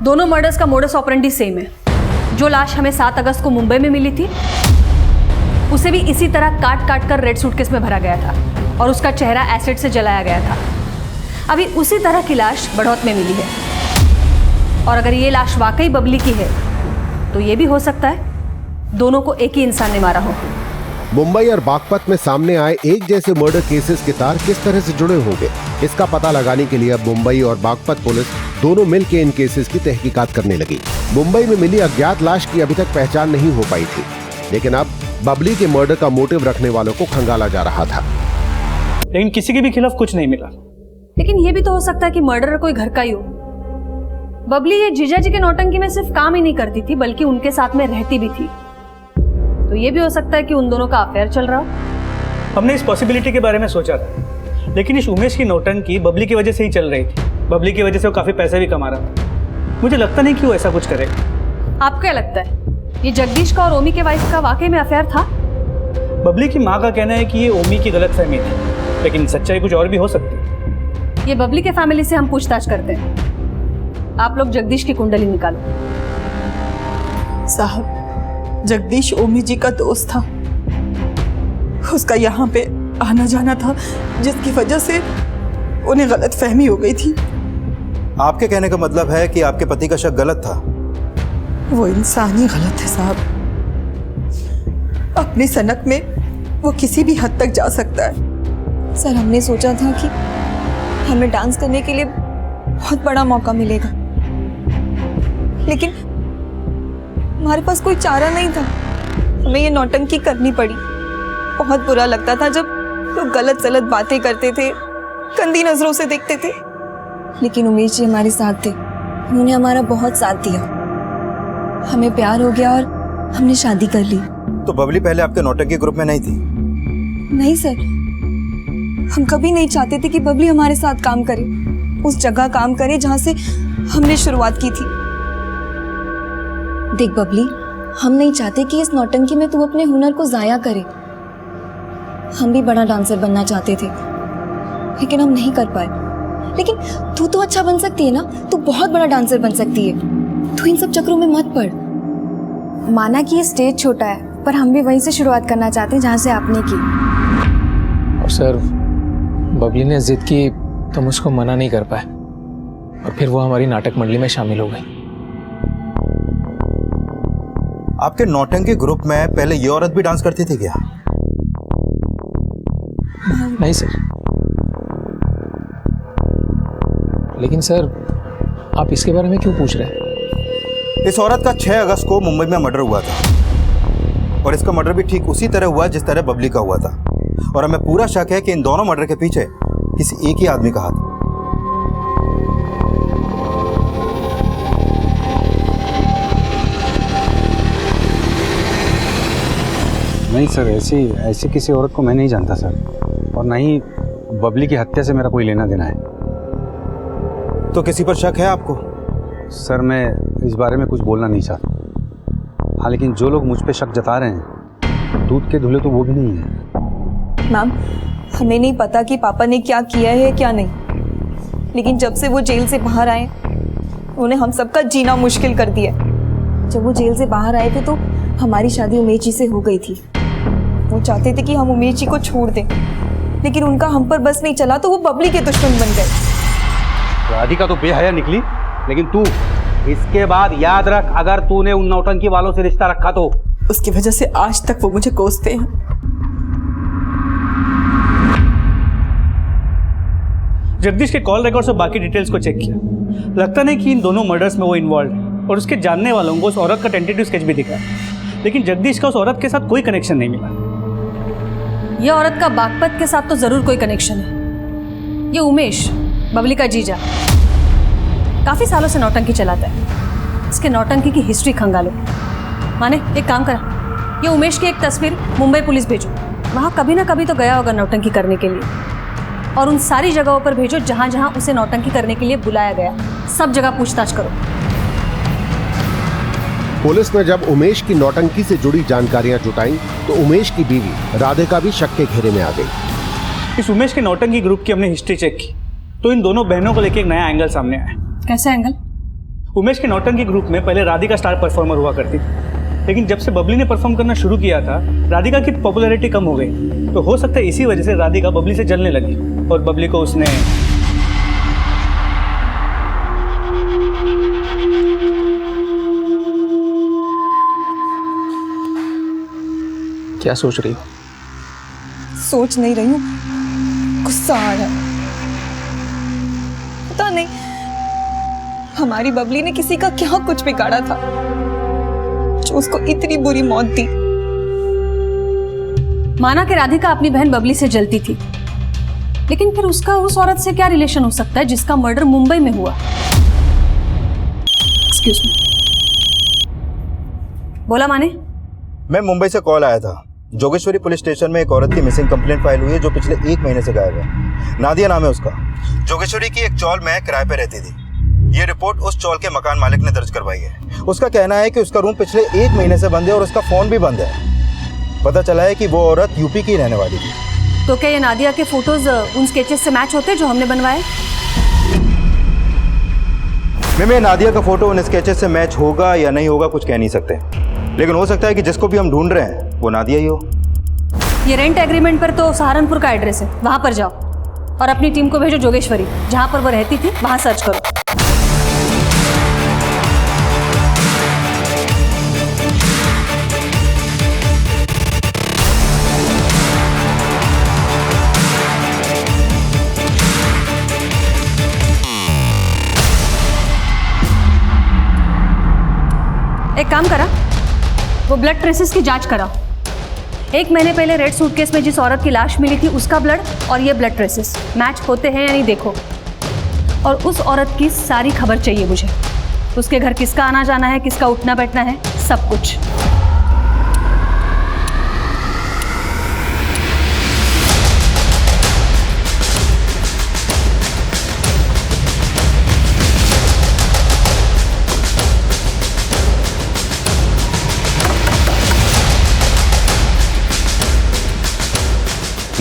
दोनों मर्डर्स का मोडस ऑपरेंडी सेम है। जो लाश हमें 7 अगस्त को मुंबई में मिली थी, उसे भी इसी तरह काट काट कर रेड सूटकेस में भरा गया था और उसका चेहरा एसिड से जलाया गया था। अभी उसी तरह की लाश बड़ौत में मिली है और अगर ये लाश वाकई बबली की है तो ये भी हो सकता है दोनों को एक ही इंसान ने मारा हो। मुंबई और बागपत में सामने आए एक जैसे मर्डर केसेस के तार किस तरह से जुड़े होंगे, इसका पता लगाने के लिए अब मुंबई और बागपत पुलिस दोनों मिलकर इन केसेस की तहकीकात करने लगी। मुंबई में मिली अज्ञात लाश की अभी तक पहचान नहीं हो पाई थी, लेकिन अब बबली के मर्डर का मोटिव रखने वालों को खंगाला जा रहा था। लेकिन किसी के भी खिलाफ कुछ नहीं मिला। लेकिन ये भी तो हो सकता है कि मर्डरर कोई घर का ही हो। बबली ये जीजा जी के नौटंकी में सिर्फ काम ही नहीं करती थी बल्कि उनके साथ में रहती भी थी, तो ये भी हो सकता है कि उन दोनों का अफेयर चल रहा हो। हमने इस पॉसिबिलिटी के बारे में सोचा था, लेकिन इस उमेश की नौटंकी बबली की वजह से ही चल रही थी। बबली की वजह से वो काफी पैसे भी कमा रहा था। मुझे लगता नहीं कि वो ऐसा कुछ करेगा। आपको क्या लगता है, ये जगदीश का और ओमी के वाइफ का वाकई में अफेयर था? बबली की माँ का कहना है कि ये ओमी की गलतफहमी थी, लेकिन सच्चाई कुछ और भी हो सकती है। ये बबली के फैमिली से हम पूछताछ करते हैं। आप लोग जगदीश की कुंडली निकालो। साहब, जगदीश ओमी जी का दोस्त था। उसका यहाँ पे आना जाना था जिसकी वजह से उन्हें गलत फहमी हो गई थी। आपके कहने का मतलब है कि आपके पति का शक गलत था? वो इंसान ही गलत है साहब। अपनी सनक में वो किसी भी हद तक जा सकता है। सर, हमने सोचा था कि हमें डांस करने के लिए बहुत बड़ा मौका मिलेगा, लेकिन हमारे पास कोई चारा नहीं था। हमें ये नौटंकी करनी पड़ी। बहुत बुरा लगता था जब लोग गलत सलत बातें करते थे, गंदी नजरों से देखते थे, लेकिन उमेश जी हमारे साथ थे। उन्होंने हमारा बहुत साथ दिया। हमें प्यार हो गया और हमने शादी कर ली। तो बबली पहले आपके नौटंकी ग्रुप में नहीं थी? नहीं सर, हम कभी नहीं चाहते थे कि बबली हमारे साथ काम करे, उस जगह काम करे जहां से हमने शुरुआत की थी। देख बबली, हम नहीं चाहते कि इस नौटंकी में तू अपने हुनर को जाया करे। हम भी बड़ा डांसर बनना चाहते थे, लेकिन हम नहीं कर पाए। लेकिन तू तो अच्छा बन सकती है ना, तू बहुत बड़ा डांसर बन सकती है। तू इन सब चक्रों में मत पड़। माना कि ये स्टेज छोटा है, पर हम भी वहीं से शुरुआत करना चाहते हैं जहाँ से आपने की। और सर, बबली ने जिद की तो हम उसको मना नहीं कर पाए, और फिर वो हमारी नाटक मंडली में शामिल हो गई। आपके नौटंकी ग्रुप में पहले ये औरत भी डांस करती थी क्या? नहीं सर। लेकिन सर, आप इसके बारे में क्यों पूछ रहे हैं? इस औरत का 6 अगस्त को मुंबई में मर्डर हुआ था, और इसका मर्डर भी ठीक उसी तरह हुआ जिस तरह बबली का हुआ था। और हमें पूरा शक है कि इन दोनों मर्डर के पीछे किसी एक ही आदमी का हाथ है। नहीं सर, ऐसी किसी औरत को मैं नहीं जानता सर, और ना ही बबली की हत्या से मेरा कोई लेना देना है। तो किसी पर शक है आपको? सर, मैं इस बारे में कुछ बोलना नहीं चाहता। हाँ, लेकिन जो लोग मुझ पे शक जता रहे हैं, दूध के धुले तो वो भी नहीं है। मैम, हमें नहीं पता कि पापा ने क्या किया है क्या नहीं, लेकिन जब से वो जेल से बाहर आए, उन्होंने हम सबका जीना मुश्किल कर दिया। जब वो जेल से बाहर आए थे तो हमारी शादी उमेश जी से हो गई थी। वो चाहते थे कि हम उमेश जी को छोड़ दें, लेकिन उनका हम पर बस नहीं चला तो वो बबली के दुश्मन बन गए। राधिका तो बेहया निकली, लेकिन तू इसके बाद याद रख, अगर तूने उन नौटंकी वालों से रिश्ता रखा तो उसकी वजह से आज तक वो मुझे कोसते हैं। जगदीश के कॉल रिकॉर्ड्स और बाकी डिटेल्स को चेक किया, लगता नहीं कि इन दोनों मर्डर्स में वो इन्वॉल्व है, और उसके जानने वालों को उस औरत का टेंटेटिव स्केच भी दिखा, लेकिन जगदीश का उस औरत के साथ कोई कनेक्शन नहीं मिला। ये औरत का बागपत के साथ तो जरूर कोई कनेक्शन है। ये उमेश, बबली का जीजा, काफी सालों से नौटंकी चलाता है। इसके नौटंकी की हिस्ट्री खंगालो। माने एक काम करा, ये उमेश की एक तस्वीर मुंबई पुलिस भेजो, वहां कभी ना कभी तो गया होगा नौटंकी करने के लिए, और उन सारी जगहों पर भेजो जहां जहां उसे नौटंकी करने के लिए बुलाया गया। सब जगह पूछताछ करो। पुलिस ने जब उमेश की नौटंकी से जुड़ी जानकारियां जुटाई तो उमेश की बीवी राधिका भी शक के घेरे में आ गई। इस उमेश के नौटंकी ग्रुप की हमने हिस्ट्री चेक की, तो इन दोनों बहनों को लेकर एक नया एंगल सामने आया। कैसा एंगल? उमेश के नौटंकी ग्रुप में पहले राधिका स्टार परफॉर्मर हुआ करती थी, लेकिन जब से बबली ने परफॉर्म करना शुरू किया था, राधिका की पॉपुलैरिटी कम हो गई। तो हो सकता है इसी वजह से राधिका बबली से जलने लगी, और बबली को उसने क्या सोच रही हो? सोच नहीं रही हूँ, गुस्सा आ रहा है। पता नहीं हमारी बबली ने किसी का क्या कुछ बिगाड़ा था जो उसको इतनी बुरी मौत दी। माना कि राधिका अपनी बहन बबली से जलती थी, लेकिन फिर उसका उस औरत से क्या रिलेशन हो सकता है जिसका मर्डर मुंबई में हुआ? एक्सक्यूज मी, बोला माने? मैं मुंबई से कॉल आया था। जोगेश्वरी पुलिस स्टेशन में एक औरत की मिसिंग कंप्लेंट फाइल हुई है जो पिछले 1 महीने से गायब है। नादिया नाम है उसका। जोगेश्वरी की एक चौल में किराए पे रहती थी। ये रिपोर्ट उस चौल के मकान मालिक ने दर्ज करवाई है। उसका कहना है कि उसका रूम पिछले 1 महीने से बंद है और उसका फोन भी बंद है। पता चला है कि वो औरत यूपी की रहने वाली थी। तो क्या ये नादिया के फोटोज उन स्केचेस से मैच होते हैं जो हमने बनवाए? मैं नादिया का फोटो उन स्केचेस से मैच होगा या नहीं होगा कुछ कह नहीं सकते, लेकिन हो सकता है कि जिसको भी हम ढूंढ रहे हैं वो नादिया ही हो। ये रेंट एग्रीमेंट पर तो सहारनपुर का एड्रेस है, वहां पर जाओ और अपनी टीम को भेजो जोगेश्वरी, जहां पर वो रहती थी वहां सर्च करो। एक काम करा, वो ब्लड ट्रेसेस की जांच करा। 1 महीने पहले रेड सूटकेस में जिस औरत की लाश मिली थी उसका ब्लड और ये ब्लड ट्रेसेस मैच होते हैं या नहीं देखो, और उस औरत की सारी खबर चाहिए मुझे। उसके घर किसका आना जाना है, किसका उठना बैठना है, सब कुछ।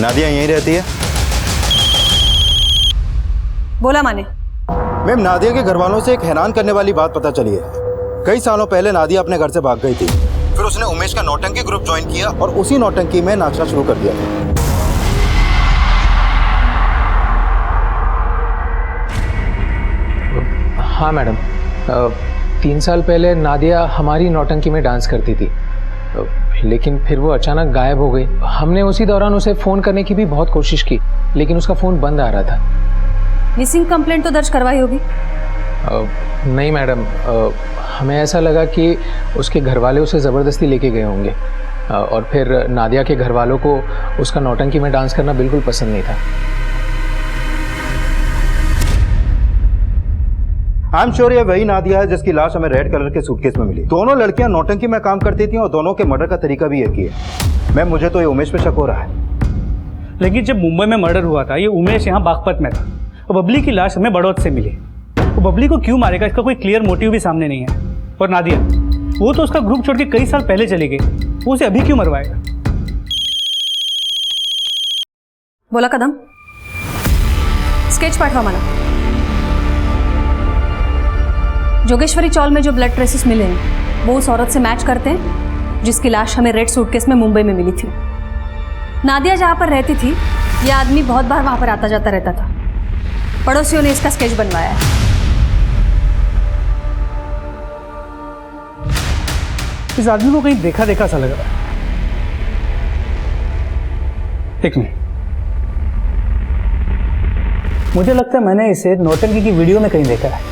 नादिया यहीं रहती है? बोला माने। मैम, नादिया के घर वालों से एक हैरान करने वाली बात पता चली है। कई सालों पहले नादिया अपने घर से भाग गई थी, फिर उसने उमेश का नौटंकी ग्रुप ज्वाइन किया और उसी नौटंकी में नाचना शुरू कर दिया था। हाँ मैडम, 3 साल पहले नादिया हमारी नौटंकी में डांस करती थी, लेकिन फिर वो अचानक गायब हो गई। हमने उसी दौरान उसे फ़ोन करने की भी बहुत कोशिश की, लेकिन उसका फ़ोन बंद आ रहा था। मिसिंग कंप्लेंट तो दर्ज करवाई होगी? नहीं मैडम, हमें ऐसा लगा कि उसके घर वाले उसे ज़बरदस्ती लेके गए होंगे, और फिर नादिया के घर वालों को उसका नौटंकी में डांस करना बिल्कुल पसंद नहीं था। आई एम श्योर ये वही नादिया है जिसकी लाश हमें रेड कलर के सूटकेस में मिली। दोनों लड़कियां नौटंकी में काम करती थी और दोनों के मर्डर का तरीका भी एक ही है। मैम, मुझे तो ये उमेश पे शक हो रहा है। लेकिन जब मुंबई में मर्डर हुआ था, ये उमेश यहाँ बागपत में था और बबली की लाश हमें बड़ौद से मिली। वो बबली को क्यों मारेगा, इसका कोई क्लियर मोटिव भी सामने नहीं है। और नादिया, वो तो उसका ग्रुप छोड़ के कई साल पहले चली गई, वो उसे अभी क्यों मरवाएगा? बोला कदम, स्केच पाठवा मला। जोगेश्वरी चौल में जो ब्लड ट्रेसेस मिले हैं वो उस औरत से मैच करते हैं जिसकी लाश हमें रेड सूटकेस में मुंबई में मिली थी। नादिया जहाँ पर रहती थी, यह आदमी बहुत बार वहाँ पर आता जाता रहता था। पड़ोसियों ने इसका स्केच बनवाया है। इस आदमी को कहीं देखा देखा सा लग रहा है। एक मिनट, मुझे लगता है मैंने इसे नौटंकी की वीडियो में कहीं देखा है।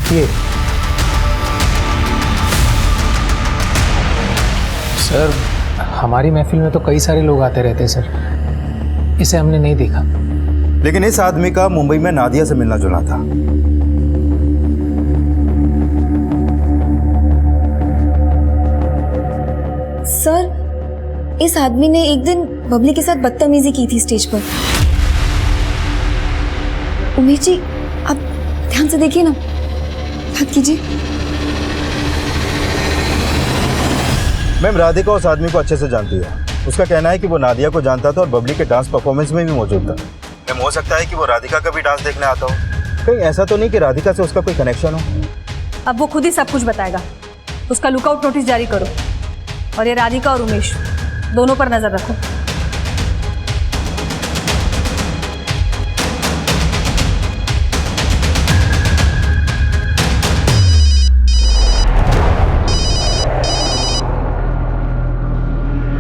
ये सर, हमारी महफिल में तो कई सारे लोग आते रहते हैं सर, इसे हमने नहीं देखा। लेकिन इस आदमी का मुंबई में नादिया से मिलना जुलना था। सर, इस आदमी ने एक दिन बबली के साथ बदतमीजी की थी स्टेज पर। उमेश जी, आप ध्यान से देखिए ना, बात कीजिए। मैम, राधिका उस आदमी को अच्छे से जानती है। उसका कहना है कि वो नादिया को जानता था और बबली के डांस परफॉर्मेंस में भी मौजूद था। मैम, हो सकता है कि वो राधिका का भी डांस देखने आता हो। कहीं ऐसा तो नहीं कि राधिका से उसका कोई कनेक्शन हो? अब वो खुद ही सब कुछ बताएगा। उसका लुकआउट नोटिस जारी करो और ये राधिका और उमेश दोनों पर नजर रखो।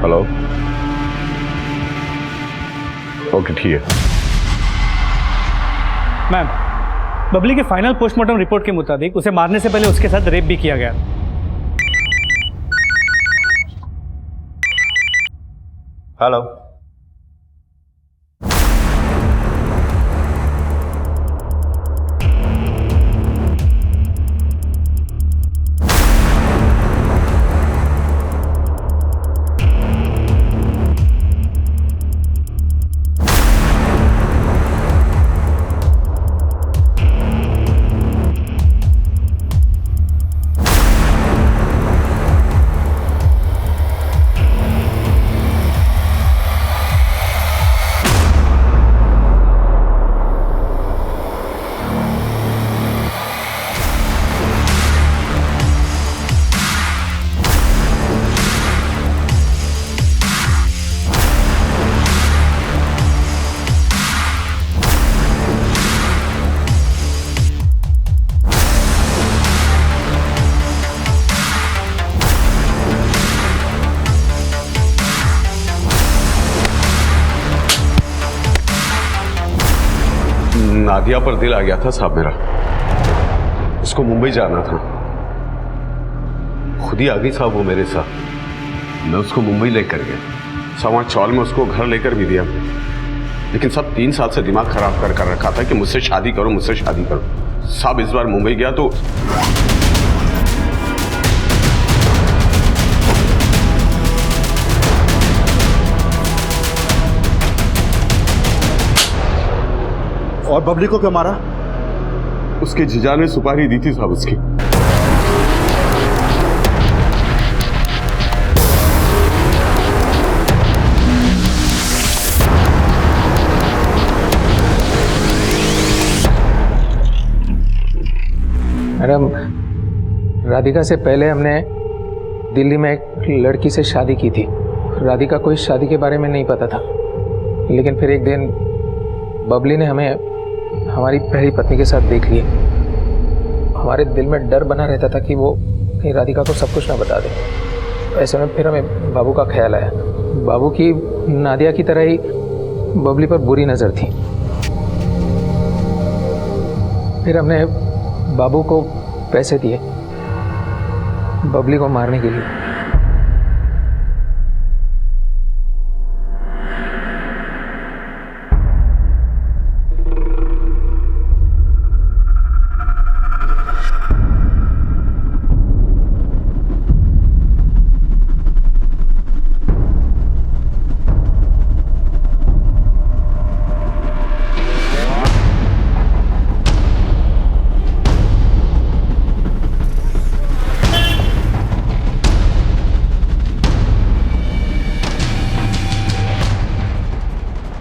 हेलो, ओके ठीक है। मैम, बबली के फाइनल पोस्टमार्टम रिपोर्ट के मुताबिक उसे मारने से पहले उसके साथ रेप भी किया गया। हेलो, नादिया पर दिल आ गया था साहब मेरा। उसको मुंबई जाना था, खुद ही आ गई साहब वो मेरे साथ। मैं उसको मुंबई लेकर गया, सवा चौल में उसको घर लेकर भी दिया, लेकिन सब 3 साल से दिमाग खराब कर रखा था कि मुझसे शादी करो, मुझसे शादी करो। साहब इस बार मुंबई गया तो और बबली को क्यों मारा? उसके जीजा ने सुपारी दी थी साहब उसकी। मैडम, राधिका से पहले हमने दिल्ली में एक लड़की से शादी की थी। राधिका को इस शादी के बारे में नहीं पता था, लेकिन फिर एक दिन बबली ने हमें हमारी पहली पत्नी के साथ देख लिया। हमारे दिल में डर बना रहता था कि वो कहीं राधिका को सब कुछ ना बता दे। ऐसे में फिर हमें बाबू का ख्याल आया। बाबू की नादिया की तरह ही बबली पर बुरी नज़र थी। फिर हमने बाबू को पैसे दिए बबली को मारने के लिए।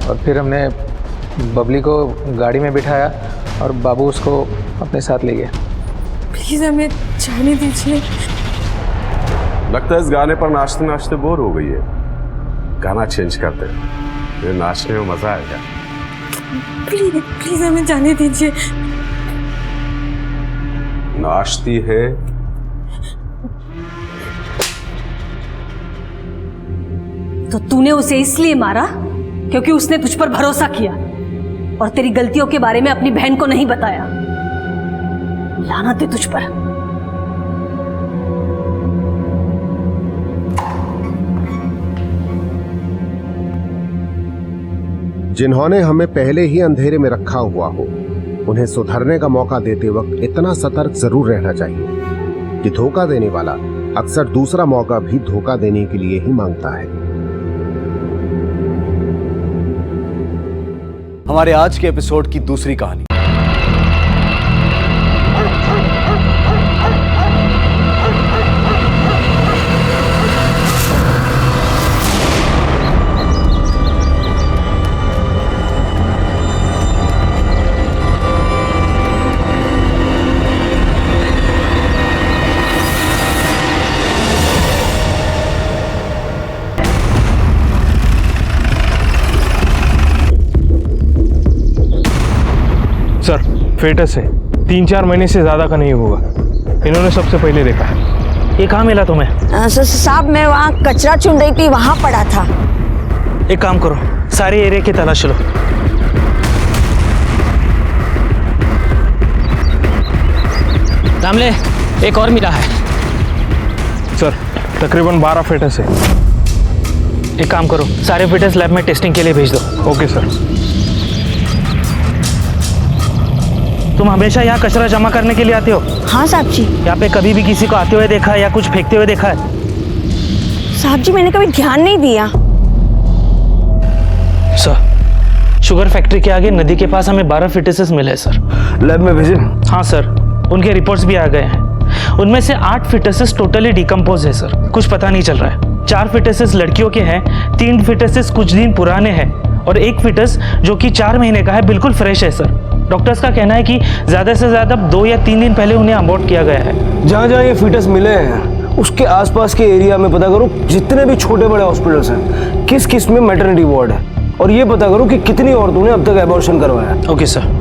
और फिर हमने बबली को गाड़ी में बिठाया और बाबू उसको अपने साथ ले गया। प्लीज हमें जाने दीजिए। लगता है इस गाने पर नाचते नाचते बोर हो गई है। गाना चेंज करते हैं, ये नाचने में मजा आएगा। प्लीज प्लीज हमें जाने दीजिए। नाचती है तो तूने उसे इसलिए मारा क्योंकि उसने तुझ पर भरोसा किया और तेरी गलतियों के बारे में अपनी बहन को नहीं बताया। लानत है तुझ पर। जिन्होंने हमें पहले ही अंधेरे में रखा हुआ हो, उन्हें सुधरने का मौका देते वक्त इतना सतर्क जरूर रहना चाहिए कि धोखा देने वाला अक्सर दूसरा मौका भी धोखा देने के लिए ही मांगता है। हमारे आज के एपिसोड की दूसरी कहानी। सर, फेटस है, 3-4 महीने से ज़्यादा का नहीं होगा। इन्होंने सबसे पहले देखा है। ये कहाँ मिला तुम्हें? साहब मैं वहाँ कचरा चुन रही थी, वहाँ पड़ा था। एक काम करो, सारे एरिया की तलाश लो। रामले, एक और मिला है। सर, तकरीबन 12 फेटस है। एक काम करो, सारे फेटस लैब में टेस्टिंग के लिए भेज दो। Okay sir. तुम हमेशा यहाँ कचरा जमा करने के लिए आते हो? हाँ साहब जी। यहाँ पे कभी भी किसी को आते हुए देखा है या कुछ फेंकते हुए देखा है? साहब जी मैंने कभी ध्यान नहीं दिया। सर, शुगर फैक्ट्री के आगे नदी के पास हमें 12 फिटसेस मिले हैं सर। लैब में भेजे? हाँ सर, उनके रिपोर्ट्स भी आ गए हैं। उनमें से 8 फिटसेस टोटली डिकम्पोज है सर। कुछ पता नहीं चल रहा है। 4 फिटसेस लड़कियों के हैं, 3 फिटसेस कुछ दिन पुराने हैं और 1 फिटस जो कि 4 महीने का है बिल्कुल फ्रेश है सर। डॉक्टर्स का कहना है कि ज़्यादा से ज़्यादा 2 या 3 दिन पहले उन्हें अबॉर्ट किया गया है। जहाँ जहाँ ये फीटस मिले हैं उसके आसपास के एरिया में पता करो जितने भी छोटे बड़े हॉस्पिटल्स हैं किस किस में मैटरनिटी वार्ड है, और ये पता करो कि कितनी औरतों ने अब तक एबॉर्शन करवाया है। Okay sir.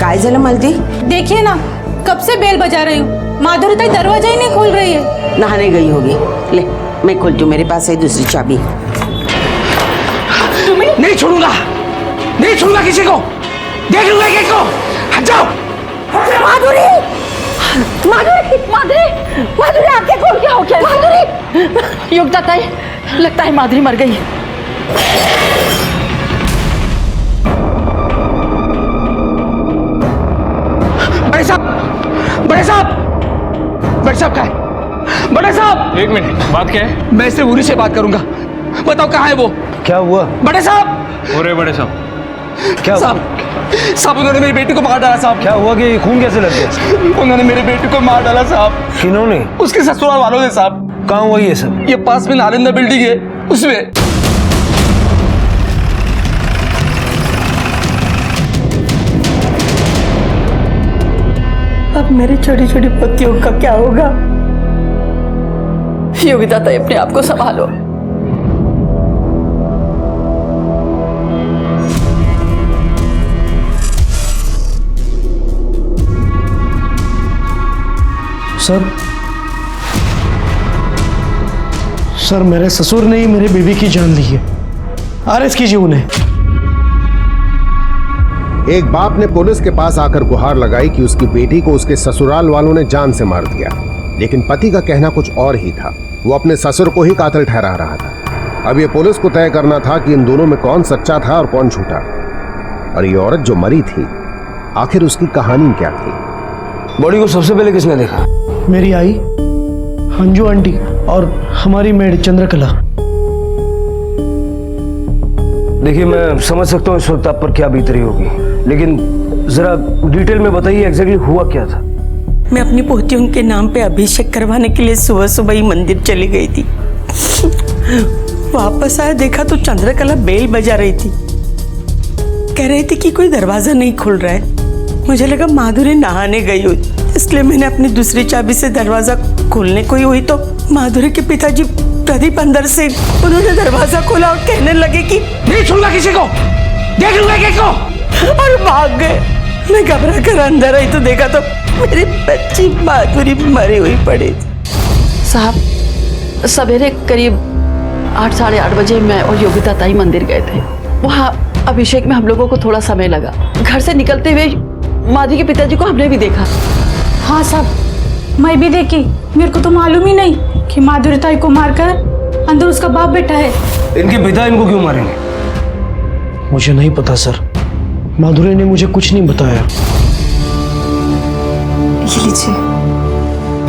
काय झालं मालती? देखिए ना, कब से बेल बजा रही हूँ, माधुरी ताई दरवाजा ही नहीं खोल रही है। नहाने गई होगी। ले मैं खोलती हूँ, मेरे पास है दूसरी चाबी। नहीं छोड़ूंगा, नहीं छोड़ूंगा किसी को, देख लूंगा किसी को। हट जाओ। माधुरी माधुरी माधुरी माधुरी आंखें खोल के हो क्या? माधुरी योगदा ताई, लगता है माधुरी मर गई है। बड़े साहब, बड़े साहब, बड़े साहब कहाँ है? बड़े साहब, एक मिनट, बात क्या है? मैं इससे उरी से बात करूंगा, बताओ कहाँ है वो? क्या हुआ बड़े साहब? हो रहे बड़े साहब, क्या साहब उन्होंने मेरी बेटी को मार डाला साहब। क्या हुआ कि खून कैसे लग गया? उन्होंने मेरी बेटी को मार डाला साहब। किन्होंने? उसके ससुराल वालों ने साहब। कहाँ हुआ ये सब? ये पास में नालंदा बिल्डिंग है उसमें। अब मेरी छोटी छोटी पोतियों का क्या होगा? योगिता ताई, अपने आप को संभालो। सर मेरे ससुर ने ही मेरे बेबी की जान ली है। अरेस्ट कीजिए उन्हें। एक बाप ने पुलिस के पास आकर गुहार लगाई कि उसकी बेटी को उसके ससुराल वालों ने जान से मार दिया, लेकिन पति का कहना कुछ और ही था। वो अपने ससुर को ही कातिल ठहरा रहा था। अब ये पुलिस को तय करना था कि इन दोनों में कौन सच्चा था और कौन झूठा। और ये औरत जो मरी थी, आखिर उसकी कहानी क्या थी? बॉडी को सबसे पहले किसने देखा? मेरी आई, अंजू आंटी और हमारी मेड चंद्रकला। देखिए मैं समझ सकता हूँ इस वक्त आप पर क्या बीत रही होगी, लेकिन जरा डिटेल में बताइए एग्जैक्टली हुआ क्या था। मैं अपनी पोतियों के नाम पे अभिषेक करवाने के लिए सुबह सुबह ही मंदिर चली गई थी। वापस आया, देखा तो चंद्रकला बेल बजा रही थी। कह रही थी कि कोई दरवाजा नहीं खुल रहा है। मुझे लगा माधुरी नहाने गई हुई, इसलिए मैंने अपनी दूसरी चाबी से दरवाजा खोलने को ही हुई तो माधुरी के पिताजी प्रदीप अंदर से उन्होंने दरवाजा खोला और कहने लगे कि नहीं छूंगा किसी को, देख लूंगा किसको, और भाग गए। मैं घबरा कर अंदर आई तो देखा तो मेरी बच्ची माधुरी मरी हुई पड़ी थी। साहब सवेरे करीब 8 साढ़े 8 बजे मैं और योगिता ताई मंदिर गए थे। वहाँ अभिषेक में हम लोगों को थोड़ा समय लगा। घर से निकलते हुए माधुरी के पिताजी को हमने भी देखा। हाँ साहब, मैं भी देखी। मेरे को तो मालूम ही नहीं कि माधुरी ताई को मारकर अंदर उसका बाप बैठा है। इनके पिता इनको क्यों मारेंगे? मुझे नहीं पता सर, माधुरी ने मुझे कुछ नहीं बताया। ये लीजिए।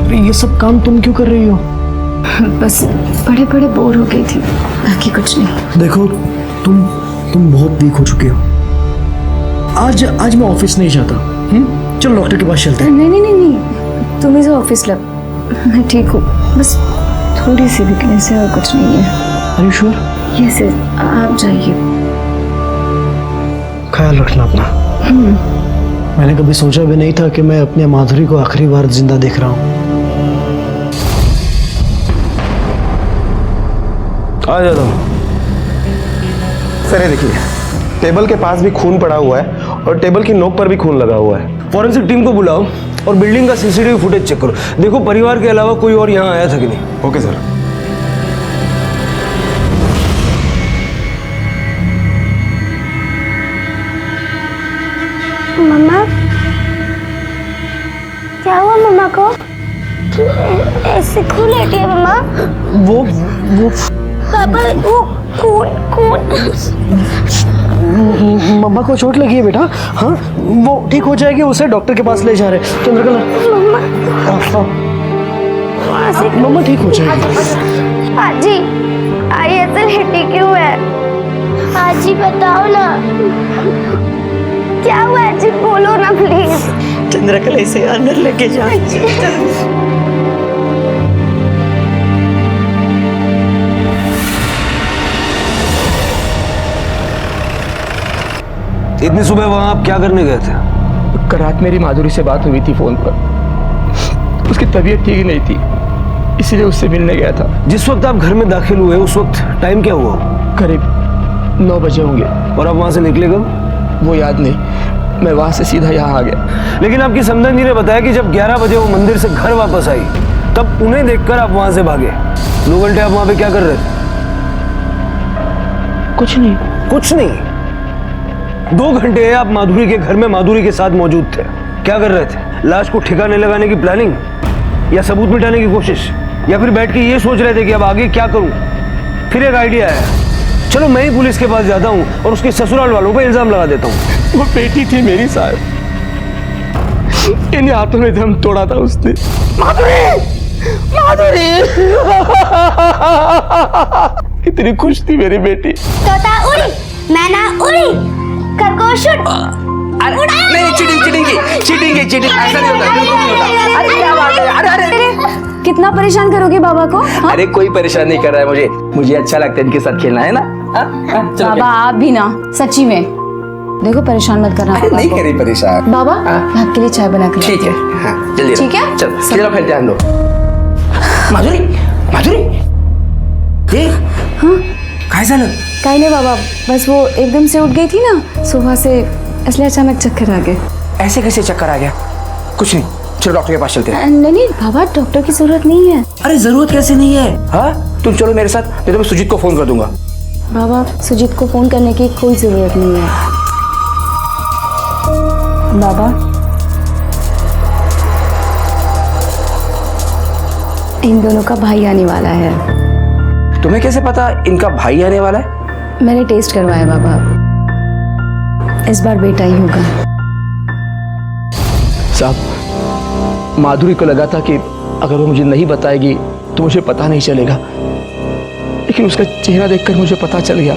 अरे ये सब काम तुम क्यों कर रही हो? बस बड़े बड़े बोर हो गई थी, बाकी कुछ नहीं। देखो तुम बहुत वीक हो चुके हो। आज मैं ऑफिस नहीं जाता। चलो डॉक्टर के पास चलते हैं। नहीं, तुम इसे ऑफिस लग, मैं ठीक हूँ। बस थोड़ी सी वीकनेस है और कुछ नहीं है। Are you sure? यस आप जाइए। ख्याल रखना अपना। मैंने कभी सोचा भी नहीं था कि मैं अपने माधुरी को आखिरी बार जिंदा देख रहा हूँ। आ जाता हूँ। सर ये देखिए, टेबल के पास भी खून पड़ा हुआ है और टेबल की नोक पर भी खून लगा हुआ है। फॉरेंसिक टीम को बुलाओ और बिल्डिंग का सीसीटीवी फुटेज चेक करो। देखो परिवार के अलावा कोई और यहाँ आया था कि नहीं। Okay sir. मम्मा, क्या हुआ मम्मा को? ऐसे क्यों लेटी है मम्मा? वो पापा वो खून मम्मा को चोट लगी है बेटा। हाँ वो ठीक हो जाएगी, उसे डॉक्टर के पास ले जा रहे हैं। चंद्रकला मम्मा ठीक हो जाएगी। आजी आई ऐसे लेटी क्यों है? आजी बताओ ना क्या हुआ? आजी बोलो ना प्लीज। चंद्रकला इसे अंदर लेके जा। इतनी सुबह वहां आप क्या करने गए थे? कल रात मेरी माधुरी से बात हुई थी फोन पर। उसकी तबीयत ठीक ही नहीं थी, इसीलिए उससे मिलने गया था। जिस वक्त आप घर में दाखिल हुए उस वक्त टाइम क्या हुआ? करीब 9 बजे होंगे। और आप वहां से निकले कब? वो याद नहीं, मैं वहां से सीधा यहाँ आ गया। लेकिन आपकी समधन जी ने बताया कि जब 11 बजे वो मंदिर से घर वापस आई तब उन्हें देखकर आप वहां से भागे। 2 घंटे आप वहां पे क्या कर रहे थे? कुछ नहीं। कुछ नहीं? 2 घंटे आप माधुरी के घर में माधुरी के साथ मौजूद थे, क्या कर रहे थे? लाश को ठिकाने लगाने की प्लानिंग, या सबूत मिटाने की कोशिश, या फिर बैठ के ये सोच रहे थे कि अब आगे क्या करूं? फिर एक आइडिया आया, चलो मैं ही पुलिस के पास जाता हूं और उसके ससुराल वालों पर इल्जाम लगा देता हूं। वो बेटी थी मेरी साहब, इन हाथों में दम तोड़ा था उसने। माधुरी, माधुरी कितनी खुश थी मेरी बेटी। तोता उड़ी, मैना उड़ी, खरगोश उड़। नहीं, चीटिंग ऐसा नहीं होता, बिल्कुल नहीं होता। अरे क्या बात है, अरे कितना परेशान करोगे बाबा को? अरे कोई परेशान नहीं कर रहा है मुझे अच्छा लगता है इनके साथ खेलना, है ना? चलो बाबा आप भी ना, सच्ची में देखो परेशान मत करना। नहीं कर रही परेशान बाबा, मैं आपके लिए चाय बना के ठीक है, हाँ, जल्दी ठीक है, चलो फिर ध्यान दो। माधुरी, ये काय झालं? काही नहीं बाबा, बस वो एकदम से उठ गई थी ना सुबह से, इसलिए अचानक चक्कर आ गए। ऐसे कैसे चक्कर आ गया? कुछ नहीं, चलो डॉक्टर के पास चलते हैं। नहीं बाबा, डॉक्टर की जरूरत नहीं है। अरे जरूरत कैसे नहीं है? हाँ, तुम चलो मेरे साथ, नहीं तो मैं सुजीत को फोन कर दूंगा। बाबा, सुजीत को फोन करने की कोई जरूरत नहीं है। बाबा, इन दोनों का भाई आने वाला है। तुम्हें कैसे पता इनका भाई आने वाला है? मैंने टेस्ट करवाया बाबा, इस बार बेटा ही होगा। साहब, माधुरी को लगा था कि अगर वो मुझे नहीं बताएगी तो मुझे पता नहीं चलेगा, लेकिन उसका चेहरा देखकर मुझे पता चल गया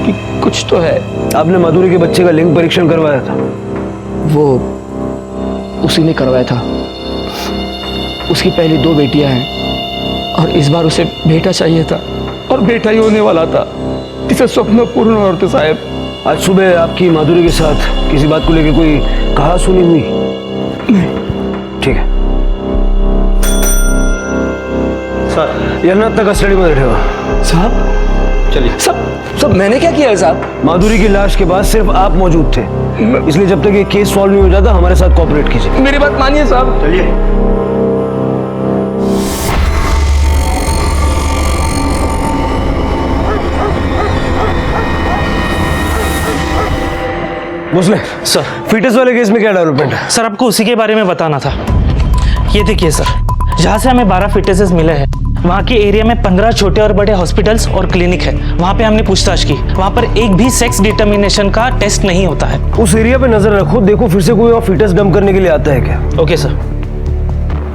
कि कुछ तो है। आपने माधुरी के बच्चे का लिंग परीक्षण करवाया था? वो उसी ने करवाया था। उसकी पहली 2 बेटियां हैं और इस बार उसे बेटा चाहिए था, और बेटा ही होने वाला था। इसे स्वप्न पूर्ण हुआ थे साहब। आज सुबह आपकी माधुरी के साथ किसी बात को लेकर कोई कहा सुनी हुई? नहीं। ठीक है सर, यांना आता कस्टडीमध्ये ठेवा। साहब चलिए। सब मैंने क्या किया है साहब? माधुरी की लाश के बाद सिर्फ आप मौजूद थे, इसलिए जब तक ये केस सॉल्व नहीं हो जाता हमारे साथ कोऑपरेट कीजिए। मेरी बात मानिए साहब। चलिए। भोसले सर, फिटनेस वाले केस में क्या डेवलपमेंट है? सर आपको उसी के बारे में बताना था। ये देखिए सर, जहाँ से हमें 12 फिटनेसेस मिले हैं, वहाँ के एरिया में 15 छोटे और बड़े हॉस्पिटल्स और क्लिनिक है। वहाँ पे हमने पूछताछ की, वहाँ पर एक भी सेक्स डिटर्मिनेशन का टेस्ट नहीं होता है। उस एरिया पे नजर रखो, देखो फिर से कोई और फिटनेस डंप करने के लिए आता है क्या? Okay sir.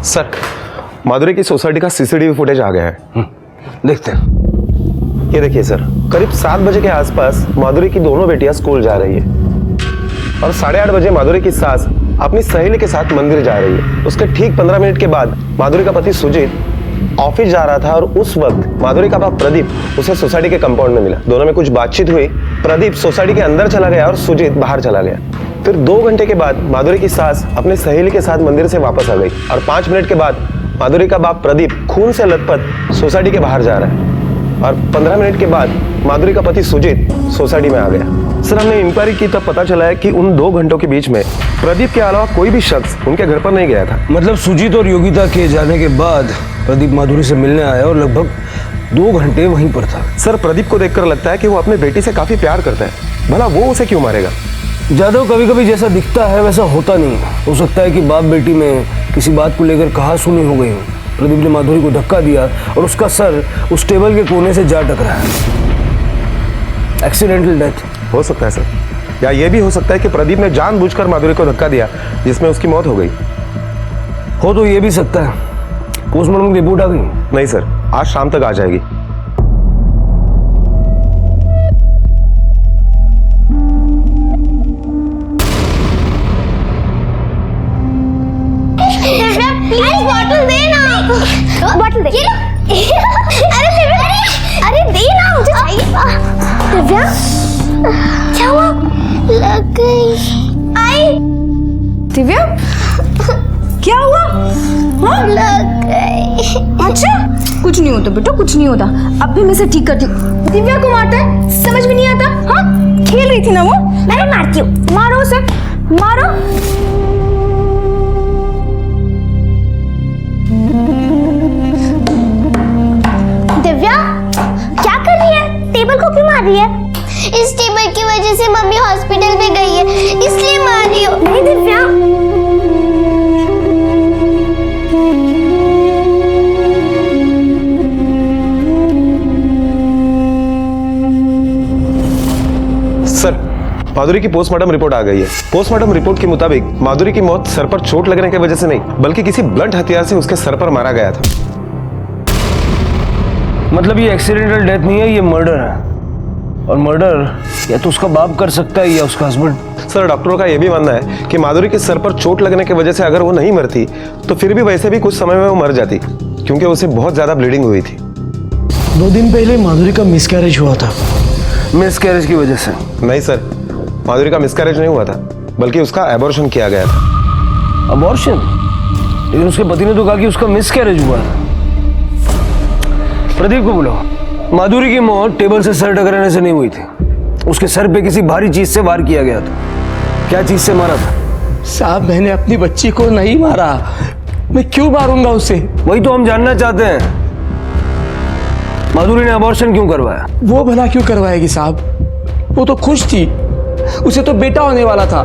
सर, माधुरी की सोसाइटी का सीसीटीवी फुटेज आ गया है। देखते हैं। ये देखिए सर, करीब 7 बजे के आसपास माधुरी की दोनों बेटियां स्कूल जा रही है और 8:30 बजे माधुरी की सास अपनी सहेली के साथ मंदिर जा रही है। उसके ठीक 15 मिनट के बाद माधुरी का पति सुजीत ऑफिस जा रहा था और उस वक्त माधुरी का बाप प्रदीप उसे सोसाइटी के कंपाउंड में मिला। दोनों में कुछ बातचीत हुई, प्रदीप सोसाइटी के अंदर चला गया और सुजीत बाहर चला गया। फिर 2 घंटे के बाद माधुरी की सास अपनी सहेली के साथ मंदिर से वापस आ गई और 5 मिनट के बाद माधुरी का बाप प्रदीप खून से लथपथ सोसाइटी के बाहर जा रहा है और 15 मिनट के बाद माधुरी का पति सुजीत सोसाइटी में आ गया। सर, हमने इंक्वायरी की तब पता चला है कि उन 2 घंटों के बीच में प्रदीप के अलावा कोई भी शख्स उनके घर पर नहीं गया था। मतलब सुजीत और योगिता के जाने के बाद प्रदीप माधुरी से मिलने आया और लगभग 2 घंटे वहीं पर था। सर, प्रदीप को देखकर लगता है कि वो अपनी बेटी से काफी प्यार करता है, भला वो उसे क्यों मारेगा? जादव, कभी कभी जैसा दिखता है वैसा होता नहीं। हो सकता है कि बाप बेटी में किसी बात को लेकर कहा सुनी हो गई हो। प्रदीप ने माधुरी को धक्का दिया और उसका सर उस टेबल के कोने से जा टकराया। एक्सीडेंटल डेथ हो सकता है सर, या ये भी हो सकता है कि प्रदीप ने जानबूझकर माधुरी को धक्का दिया जिसमें उसकी मौत हो गई। हो तो ये भी सकता है। पोस्टमार्टम की रिपोर्ट आ गई? नहीं सर, आज शाम तक आ जाएगी। प्लीज बॉटल दे ना। बॉटल दे। अरे दिव्या, अरे दे ना, मुझे चाहिए। दिव्या, क्या हुआ? लग गई। आई दिव्या, क्या हुआ? हाँ? लग गई। अच्छा, कुछ नहीं होता बेटा, कुछ नहीं होता। अब भी मैं से ठीक करती हूँ। दिव्या को मारता है, समझ में नहीं आता? हाँ, खेल रही थी ना वो। मैं मारती हूँ। मारो उसे, मारो। दिव्या, क्या कर रही है? टेबल को क्यों मार रही है? इस टेबल की वजह से मम्मी हॉस्पिटल में गई है, इसलिए मार रही हूँ। नहीं दिव्या, माधुरी की पोस्टमार्टम रिपोर्ट आ गई है। पोस्टमार्टम रिपोर्ट के मुताबिक माधुरी की मौत सर पर चोट लगने की वजह से नहीं, बल्कि किसी ब्लंट हथियार से उसके सर पर मारा गया था। मतलब ये एक्सीडेंटल डेथ नहीं है, ये मर्डर है। और मर्डर या तो उसका बाप कर सकता है या उसका हस्बैंड। सर, डॉक्टरों का यह भी मानना है कि माधुरी के सर पर चोट लगने की वजह से अगर वो नहीं मरती तो फिर भी वैसे भी कुछ समय में वो मर जाती, क्योंकि उसे बहुत ज्यादा ब्लीडिंग हुई थी। 2 दिन पहले माधुरी का मिसकैरेज हुआ था। मिसकैरेज की वजह से? नहीं सर, माधुरी का मिसकैरेज नहीं हुआ था, बल्कि उसका एबॉर्शन किया गया था। अबॉर्शन? लेकिन उसके पति ने तो कहा कि उसका मिसकैरेज हुआ था। प्रदीप को बुलाओ। माधुरी की मौत टेबल से सर टकराने से नहीं हुई थी, उसके सर पे किसी भारी चीज से वार किया गया था। क्या चीज से मारा था? साहब, मैंने अपनी बच्ची को नहीं मारा, मैं क्यों मारूंगा उसे? वही तो हम जानना चाहते हैं। माधुरी ने अबॉर्शन क्यों करवाया? वो भला क्यों करवाएगी साहब? वो तो खुश थी, उसे तो बेटा होने वाला था।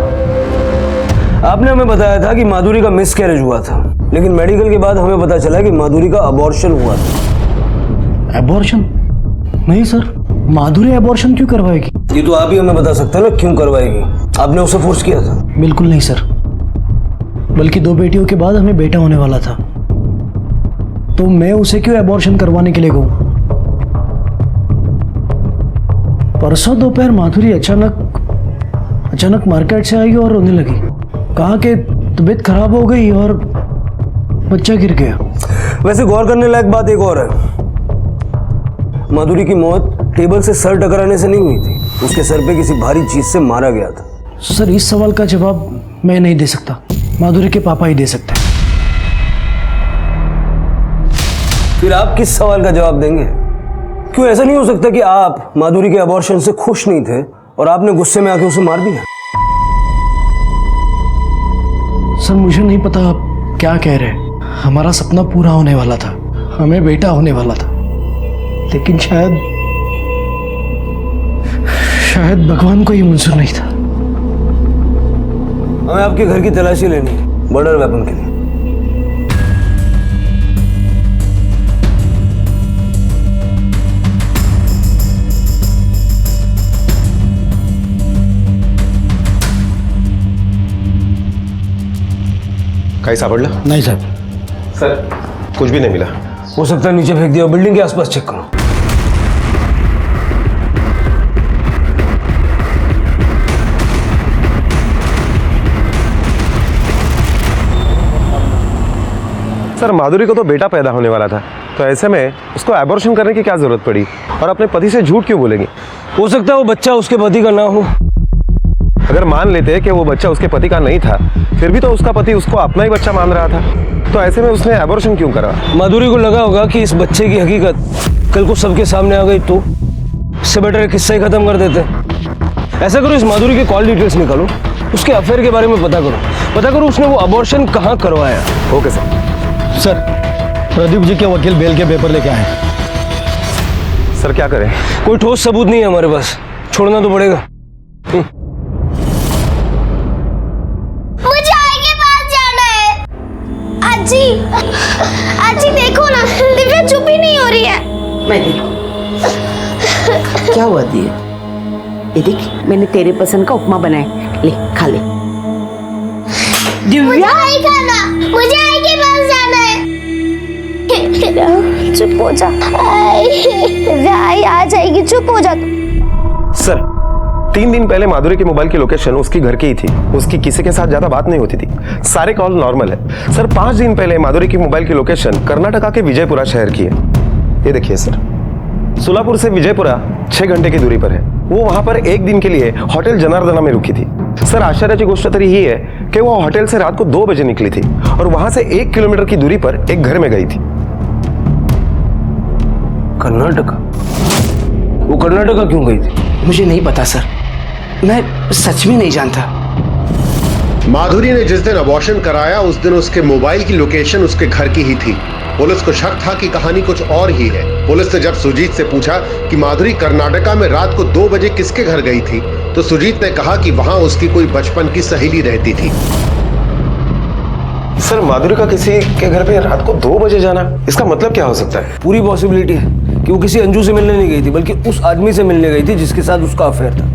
आपने हमें बताया था कि माधुरी का मिसकैरेज हुआ था, लेकिन मेडिकल के बाद हमें पता चला कि माधुरी का अबॉर्शन हुआ था। एबॉर्शन? नहीं सर, माधुरी एबॉर्शन क्यों करवाएगी? ये तो आप ही हमें बता सकते हैं ना, क्यों करवाएगी? आपने उसे फोर्स किया था? बिल्कुल नहीं सर, बल्कि 2 बेटियों के बाद हमें बेटा होने वाला था, तो मैं उसे क्यों एबॉर्शन करवाने के लिए कहूं? परसों दोपहर माधुरी अचानक मार्केट से आई और रोने लगी। कहा कि तबीयत खराब हो गई और बच्चा गिर गया। वैसे गौर करने लायक बात एक और है, माधुरी की मौत टेबल से सर टकराने से नहीं हुई थी, उसके सर पे किसी भारी चीज से मारा गया था। सर, इस सवाल का जवाब मैं नहीं दे सकता, माधुरी के पापा ही दे सकते हैं। फिर आप किस सवाल का जवाब देंगे? क्यों ऐसा नहीं हो सकता कि आप माधुरी के अबॉर्शन से खुश नहीं थे और आपने गुस्से में आके उसे मार दिया? सर, मुझे नहीं पता आप क्या कह रहे हैं। हमारा सपना पूरा होने वाला था, हमें बेटा होने वाला था, लेकिन शायद भगवान को ही मंजूर नहीं था। हमें आपके घर की तलाशी लेनी है, मर्डर वेपन के लिए। कहीं सापड़ला? नहीं साहब। सर, कुछ भी नहीं मिला। हो सकता है नीचे फेंक दिया, बिल्डिंग के आसपास चेक करो। सर, माधुरी को तो बेटा पैदा होने वाला था, तो ऐसे में उसको एबॉर्शन करने की क्या जरूरत पड़ी? और अपने पति से झूठ क्यों बोलेंगी? हो सकता है वो बच्चा उसके पति का ना हो। अगर मान लेते कि वो बच्चा उसके पति का नहीं था, फिर भी तो उसका पति उसको अपना ही बच्चा मान रहा था, तो ऐसे में उसने एबॉर्शन क्यों करा? माधुरी को लगा होगा कि इस बच्चे की हकीकत कल को सबके सामने आ गई तो इससे बेटर है किस्सा ही खत्म कर देते। ऐसा करो, इस माधुरी के कॉल डिटेल्स निकालो, उसके अफेयर के बारे में पता करो उसने वो अबॉर्शन कहाँ करवाया। Okay sir. Sir, Pradeep ji के वकील बेल के पेपर लेके आए। सर, क्या करें? कोई ठोस सबूत नहीं है हमारे पास, छोड़ना तो पड़ेगा। मुझे आई के पास जाना है। आजी देखो ना, दिव्या चुप ही नहीं हो रही है। मैं देखूं। क्या हुआ दिया? ये देख, मैंने तेरे पसंद का उपमा बनाया, ले खा ले। मुझे आई खाना, मुझे आई के पास जाना है। चुप हो जा, आई आ जाएगी, चुप हो जा। सर, 3 दिन पहले माधुरी के मोबाइल की लोकेशन उसकी घर की ही थी, उसकी किसी के साथ ज्यादा बात नहीं होती थी, सारे कॉल नॉर्मल है। सर, 5 दिन पहले माधुरी की मोबाइल की लोकेशन कर्नाटका के विजयपुरा शहर की है। ये देखिए सर, सोलापुर से विजयपुरा 6 घंटे की दूरी पर है। वो वहां पर 1 दिन के लिए होटल जनार्दना में रुकी थी। सर, आश्चर्य की गोष्ट तरी ये है कि वो होटल से रात को 2 बजे निकली थी और वहां से 1 किलोमीटर की दूरी पर एक घर में गई थी। कर्नाटका? वो कर्नाटका क्यों गई थी? मुझे नहीं पता सर, मैं सच में नहीं जानता। माधुरी ने जिस दिन अबॉर्शन कराया उस दिन उसके मोबाइल की लोकेशन उसके घर की ही थी। पुलिस को शक था कि कहानी कुछ और ही है। पुलिस ने जब सुजीत से पूछा कि माधुरी कर्नाटका में रात को 2 बजे किसके घर गई थी, तो सुजीत ने कहा कि वहां उसकी कोई बचपन की सहेली रहती थी। सर, माधुरी का किसी के घर पे रात को 2 बजे जाना, इसका मतलब क्या हो सकता है? पूरी पॉसिबिलिटी है कि वो किसी अंजू से मिलने नहीं गई थी, बल्कि उस आदमी से मिलने गई थी जिसके साथ उसका अफेयर था।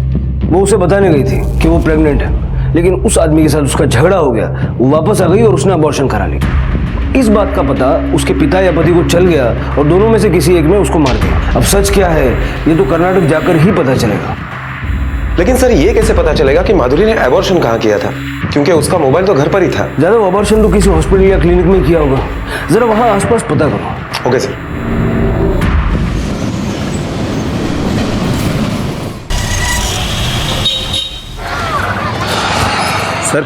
वो उसे बताने गई थी कि वो प्रेग्नेंट है, लेकिन उस आदमी के साथ उसका झगड़ा हो गया, वो वापस आ गई और उसने अबॉर्शन करा लिया। इस बात का पता उसके पिता या पति को चल गया और दोनों में से किसी एक ने उसको मार दिया। अब सच क्या है ये तो कर्नाटक जाकर ही पता चलेगा। लेकिन सर ये कैसे पता चलेगा कि माधुरी ने अबॉर्शन कहाँ किया था, क्योंकि उसका मोबाइल तो घर पर ही था। ज्यादा अबॉर्शन तो किसी हॉस्पिटल या क्लिनिक में किया होगा, जरा वहां आसपास पता करो। Okay sir. सर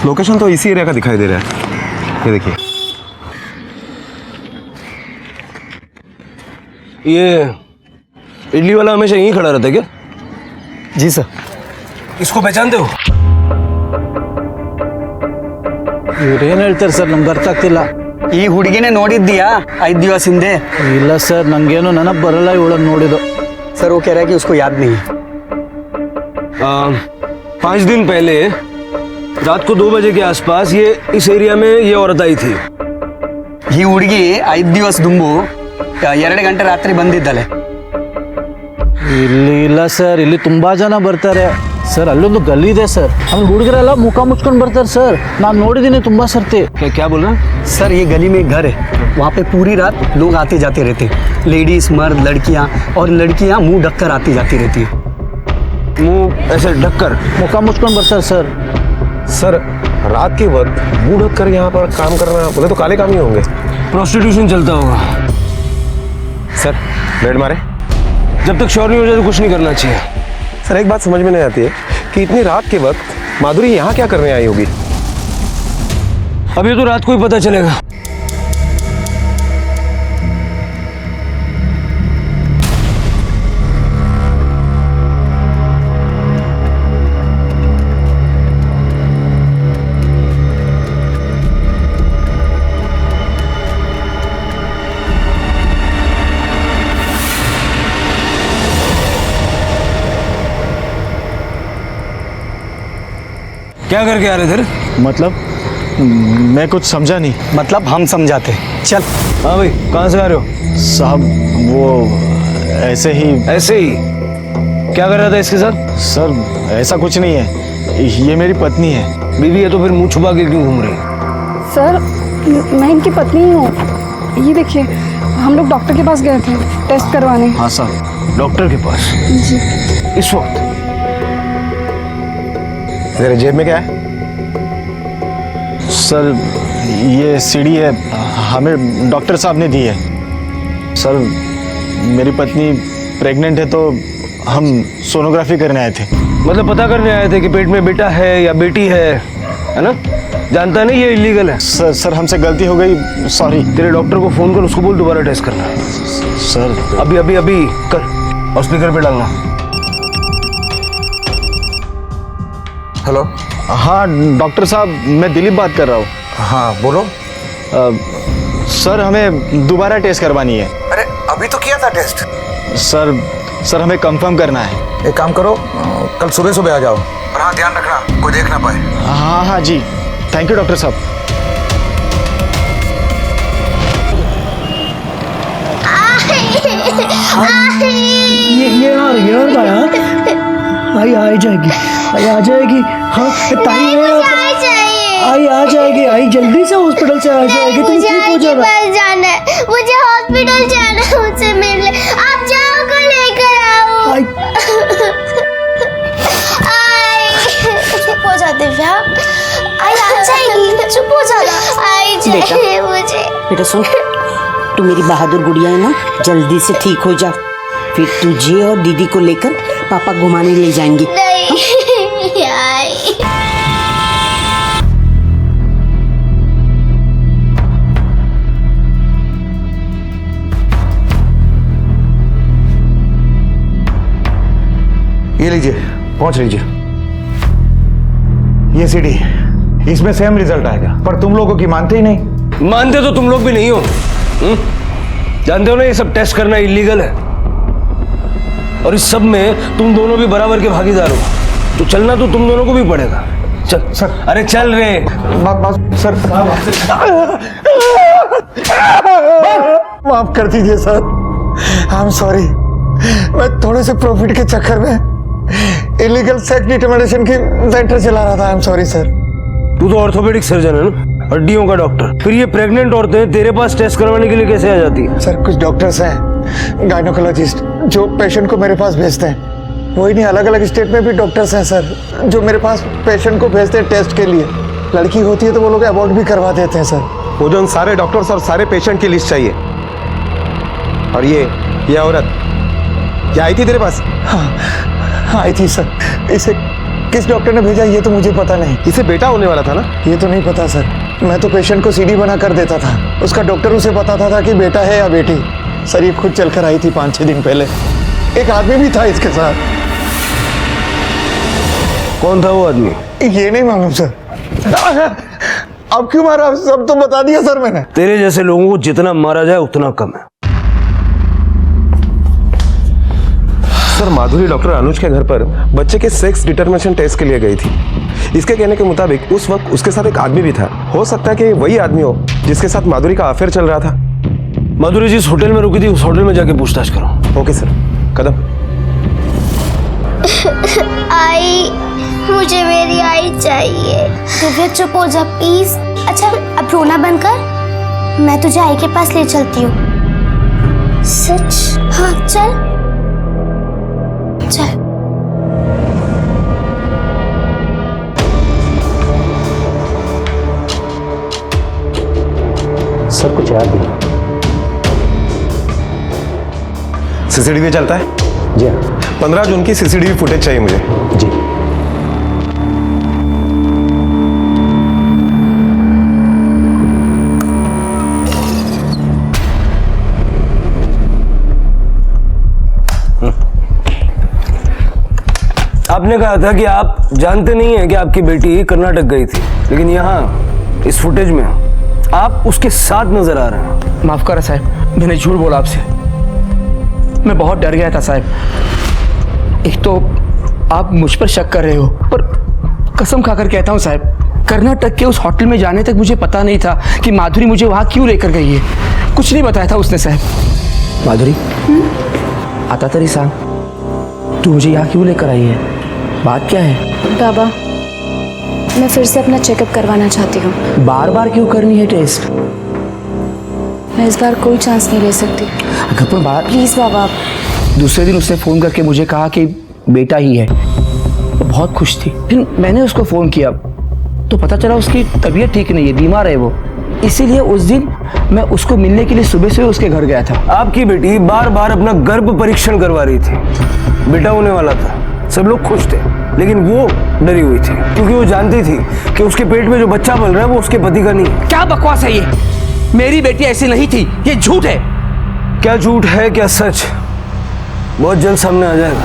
लोकेशन तो इसी एरिया का दिखाई दे रहा है, ये देखिए। ये इडली वाला हमेशा यहीं खड़ा रहता है क्या? जी सर। इसको पहचानते हो? ಇವ್ರೇನು ಹೇಳ್ತಾರೆ ಸರ್, ನಮ್ಗೆ ಅರ್ಥ ಆಗ್ತಿಲ್ಲ. ಈ ಹುಡುಗಿನೇ ನೋಡಿದ್ದೀಯಾ 5 ದಿವಸ ಹಿಂದೆ? ಇಲ್ಲ ಸರ್, ನಂಗೇನು ನೆನಪು ಬರಲ್ಲ ಇವಳನ್ನು ನೋಡಿದ್ದು. सर वो कह रहा है कि उसको याद नहीं है। 5 दिन पहले रात को 2 बजे के आसपास ये इस एरिया में ये औरत आई थी। ಈ ಹುಡುಗಿ 5 ದಿವಸ ದುಂಬು 2 ಗಂಟೆ ರಾತ್ರಿ ಬಂದಿದ್ದಾಳೆ. ಇಲ್ಲಿ ಇಲ್ಲ ಸರ್, ಇಲ್ಲಿ ತುಂಬಾ ಜನ ಬರ್ತಾರೆ ಸರ್. ಅಲ್ಲೊಂದು ಗಲ್ಲಿ ಇದೆ ಸರ್, ಅಲ್ಲಿ ಹುಡುಗರೆಲ್ಲ ಮುಖ ಮುಚ್ಕೊಂಡು ಬರ್ತಾರೆ ಸರ್. ನಾನು ನೋಡಿದ್ದೀನಿ ತುಂಬಾ ಸರ್ತಿ. क्या बोल रहा? सर ये गली में घर है, वहाँ पे पूरी रात लोग आते जाते रहते, लेडीज मर्द लड़कियाँ, और लड़कियाँ मुंह ढककर आती जाती रहती है। मुंह ऐसे ढककर मुख मुझको ಬರ್ತಾರೆ सर। सर रात के वक्त मुंह ढककर यहाँ पर काम करना, बोले तो काले काम ही होंगे। प्रोस्टिट्यूशन चलता होगा। सर बेड मारे? जब तक श्योर नहीं हो जाए तो कुछ नहीं करना चाहिए। सर एक बात समझ में नहीं आती है कि इतनी रात के वक्त माधुरी यहाँ क्या करने आई होगी? अभी तो रात को ही पता चलेगा। क्या करके आ रहे थे? मतलब मैं कुछ समझा नहीं। मतलब हम समझाते। चल। हाँ भाई, कहाँ से आ रहे हो? साहब वो ऐसे ही। ऐसे ही? क्या कर रहा था इसके साथ? सर ऐसा कुछ नहीं है, ये मेरी पत्नी है। बीवी है तो फिर मुंह छुपा के क्यों घूम रही? सर मैं इनकी पत्नी हूँ। ये देखिए हम लोग डॉक्टर के पास गए थे टेस्ट करवाने। हाँ सर, डॉक्टर के पास? जी। इस वक्त? तेरे जेब में क्या है? सर ये सीडी है, हमें डॉक्टर साहब ने दी है। सर मेरी पत्नी प्रेग्नेंट है तो हम सोनोग्राफी करने आए थे। मतलब पता करने आए थे कि पेट में बेटा है या बेटी है ना? जानता नहीं ये इलीगल है। सर हमसे गलती हो गई, सॉरी। तेरे डॉक्टर को फोन कर, उसको बोल दोबारा टेस्ट करना। सर अभी अभी अभी कर और स्पीकर पे डालना। हेलो। हाँ डॉक्टर साहब, मैं दिलीप बात कर रहा हूँ। हाँ बोलो। सर हमें दोबारा टेस्ट करवानी है। अरे अभी तो किया था टेस्ट। सर हमें कंफर्म करना है। एक काम करो, कल सुबह सुबह आ जाओ। और हाँ ध्यान रखना कोई देख ना पाए। हाँ हाँ जी, थैंक यू डॉक्टर साहब। ये भाया आई आ जाएगी, आई आ जाएगी। हाँ ताई आई आ जाएगी, आई जल्दी से हॉस्पिटल से आ जाएगी। तुम ठीक हो जाना। जाना है मुझे, हॉस्पिटल जाना है, मुझसे मिलने। आप जाओ को लेकर आओ। चुप हो जा दिव्या, आई आ जाएगी, चुप हो जाना। आई जाएगी मुझे। बेटा सुन, तू मेरी बहादुर गुड़िया है ना, जल्दी से ठीक हो जा, फिर तुझे और दीदी को लेकर पापा घुमाने ले जाएंगे। नहीं आई। ये लीजिए, पहुंच लीजिए। ये सीडी, इसमें सेम रिजल्ट आएगा, पर तुम लोगों की मानते ही नहीं। मानते तो तुम लोग भी नहीं हो। जानते हो ना ये सब टेस्ट करना इलीगल है, और इस सब में तुम दोनों भी बराबर के भागीदार हो, तो चलना तो तुम दोनों को भी पड़ेगा। चल सर। अरे चल रे। सर माफ कर दीजिए सर, आई एम सॉरी। मैं थोड़े से प्रॉफिट के चक्कर में इलीगल सेक्स डिटर्मिनेशन की सेंटर चला रहा था। I am sorry sir. तू तो ऑर्थोपेडिक सर्जन है ना, हड्डियों का डॉक्टर। फिर ये प्रेग्नेंट औरतें तेरे पास टेस्ट करवाने के लिए कैसे आ जाती है? सर कुछ डॉक्टर्स हैं गायनोकोलॉजिस्ट जो पेशेंट को मेरे पास भेजते हैं। वही नहीं, अलग अलग स्टेट में भी डॉक्टर्स हैं सर जो मेरे पास पेशेंट को भेजते हैं टेस्ट के लिए। लड़की होती है तो वो लोग अबॉर्ट भी करवा देते हैं सर। वो जो उन सारे डॉक्टर्स और सारे पेशेंट की लिस्ट चाहिए। और ये औरत क्या आई थी तेरे पास? हाँ आई थी सर। इसे किस डॉक्टर ने भेजा ये तो मुझे पता नहीं। इसे बेटा होने वाला था ना? ये तो नहीं पता सर। मैं तो पेशेंट को सीडी बना कर देता था, उसका डॉक्टर उसे बताता था कि बेटा है या बेटी। सर ये खुद चलकर आई थी 5-6 दिन पहले। एक आदमी भी था इसके साथ। कौन था वो आदमी? ये नहीं मालूम सर। अब क्यों मारा? सब तो बता दिया सर मैंने। तेरे जैसे लोगों को जितना मारा जाए उतना कम है। सर माधुरी डॉक्टर अनुज के घर पर बच्चे के सेक्स डिटर्मिनेशन टेस्ट के लिए गई थी। इसके कहने के मुताबिक उस वक्त उसके साथ एक आदमी भी था। हो सकता है कि वही आदमी हो जिसके साथ माधुरी का अफेयर चल रहा था। माधुरी जिस होटल में रुकी थी उस होटल में जाके पूछताछ करो। Okay sir. कदम। आई, मुझे मेरी आई चाहिए। दिव्या चुप हो जा प्लीज। अच्छा अब रोना बंद कर, मैं तुझे आई के पास ले चलती हूँ। सच? हाँ चल चल। सर कुछ याद नहीं। सीसीटीवी चलता है? जी हाँ। 15 जून की सीसीटीवी फुटेज चाहिए मुझे। जी। आपने कहा था कि आप जानते नहीं हैं कि आपकी बेटी कर्नाटक गई थी, लेकिन यहाँ इस फुटेज में आप उसके साथ नजर आ रहे हैं। माफ करा साहब, मैंने झूठ बोला आपसे। मैं बहुत डर गया था साहब। एक तो आप मुझ पर शक कर रहे हो, पर कसम खाकर कहता हूँ साहब, कर्नाटक के उस होटल में जाने तक मुझे पता नहीं था कि माधुरी मुझे वहाँ क्यों लेकर गई है। कुछ नहीं बताया था उसने साहब। माधुरी आता तरी सांग, तू मुझे यहाँ क्यों लेकर आई है? बात क्या है? बाबा मैं फिर से अपना चेकअप करवाना चाहती हूँ। बार बार क्यों करनी है टेस्ट? मैं इस बार कोई चांस नहीं ले सकती। अगर पर बात प्लीज बाबा। दूसरे दिन उसने फ़ोन करके मुझे कहा कि बेटा ही है। वो बहुत खुश थी। फिर मैंने उसको फ़ोन किया तो पता चला उसकी तबीयत ठीक नहीं है, बीमार है वो। इसीलिए उस दिन मैं उसको मिलने के लिए सुबह से उसके घर गया था। आपकी बेटी बार बार अपना गर्भ परीक्षण करवा रही थी। बेटा होने वाला था, सब लोग खुश थे, लेकिन वो डरी हुई थी क्योंकि वो जानती थी कि उसके पेट में जो बच्चा पल रहा है वो उसके पति का नहीं। क्या बकवास है ये? मेरी बेटी ऐसी नहीं थी, ये झूठ है। क्या झूठ है क्या सच, बहुत जल्द सामने आ जाएगा।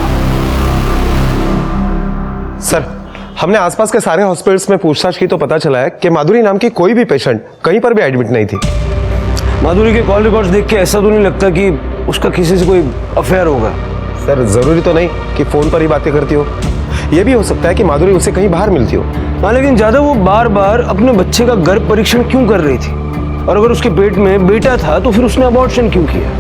सर हमने आसपास के सारे हॉस्पिटल्स में पूछताछ की तो पता चला है कि माधुरी नाम की कोई भी पेशेंट कहीं पर भी एडमिट नहीं थी। माधुरी के कॉल रिकॉर्ड्स देख के ऐसा तो नहीं लगता कि उसका किसी से कोई अफेयर होगा। सर जरूरी तो नहीं कि फोन पर ही बातें करती हो, यह भी हो सकता है कि माधुरी उसे कहीं बाहर मिलती हो। हाँ, लेकिन ज्यादा वो बार बार अपने बच्चे का गर्भ परीक्षण क्यों कर रही थी? और अगर उसके पेट में बेटा था तो फिर उसने अबॉर्शन क्यों किया?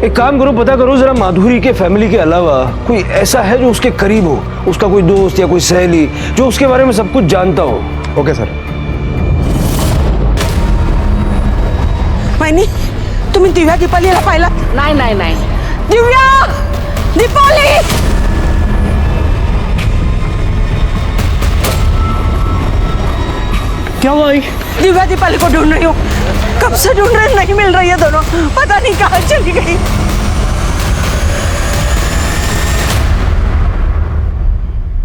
एक काम करो, पता करो जरा माधुरी के फैमिली के अलावा कोई ऐसा है जो उसके करीब हो, उसका कोई दोस्त या कोई सहेली जो उसके बारे में सब कुछ जानता हो। Okay sir. वहिनी तुम्ही दिव्या दीपालीला पाहिला? नाही नाही नाही। दिव्या दीपाली क्या हुआ? दिव्या दीपाली को ढूंढ रही हूँ, कब से ढूंढ रहे, नहीं मिल रही है दोनों, पता नहीं कहाँ चली गई।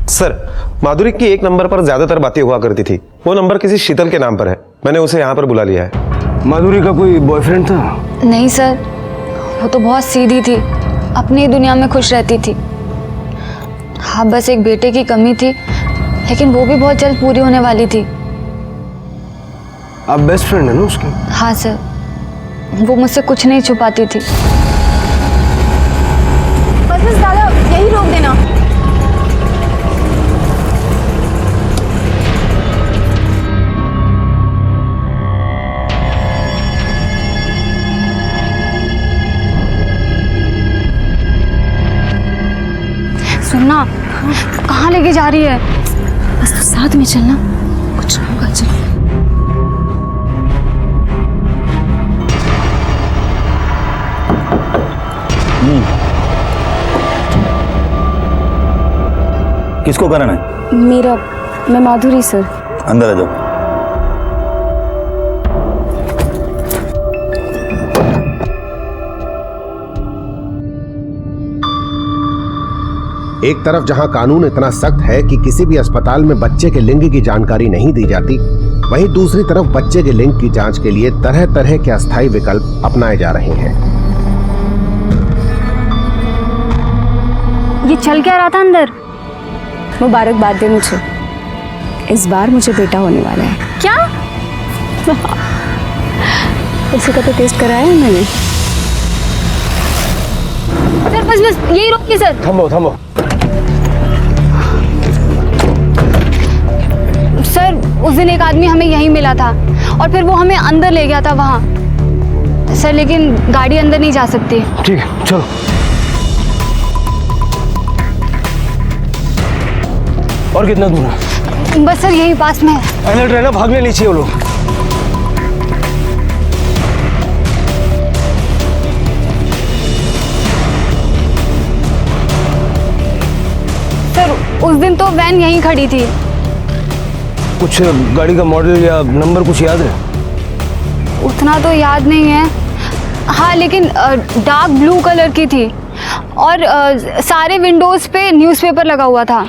सर माधुरी की एक नंबर पर ज्यादातर बातें हुआ करती थी। वो नंबर किसी शीतल के नाम पर है, मैंने उसे यहाँ पर बुला लिया है। माधुरी का कोई बॉयफ्रेंड था? नहीं सर, वो तो बहुत सीधी थी, अपनी दुनिया में खुश रहती थी। हाँ बस एक बेटे की कमी थी, लेकिन वो भी बहुत जल्द पूरी होने वाली थी। आप बेस्ट फ्रेंड है ना उसकी? हाँ सर, वो मुझसे कुछ नहीं छुपाती थी। बस दादा यही रोक देना। सुनना, कहाँ लेके जा रही है? बस तो साथ में चलना, कुछ ना होगा। चल। किसको करना है? मेरा, मैं माधुरी सर। अंदर आ जाओ। एक तरफ जहां कानून इतना सख्त है कि किसी भी अस्पताल में बच्चे के लिंग की जानकारी नहीं दी जाती, वहीं दूसरी तरफ बच्चे के लिंग की जांच के लिए तरह तरह के अस्थायी विकल्प अपनाए जा रहे हैं। ये चल क्या रहा था अंदर? मुबारकबाद दे मुझे, इस बार मुझे बेटा होने वाला है। क्या? उसी का तो टेस्ट कराया है मैंने। सर बस यही रोकिए सर। थम्बो थम्बो। सर उस दिन एक आदमी हमें यहीं मिला था और फिर वो हमें अंदर ले गया था वहाँ। सर लेकिन गाड़ी अंदर नहीं जा सकती। ठीक है चलो। और कितना दूर है? बस सर यही पास में है। अलर्ट रहना, भागने नहीं चाहिए वो लोग। सर उस दिन तो वैन यहीं खड़ी थी। कुछ गाड़ी का मॉडल या नंबर कुछ याद है? उतना तो याद नहीं है। हाँ लेकिन डार्क ब्लू कलर की थी और सारे विंडोज पे न्यूज़पेपर लगा हुआ था।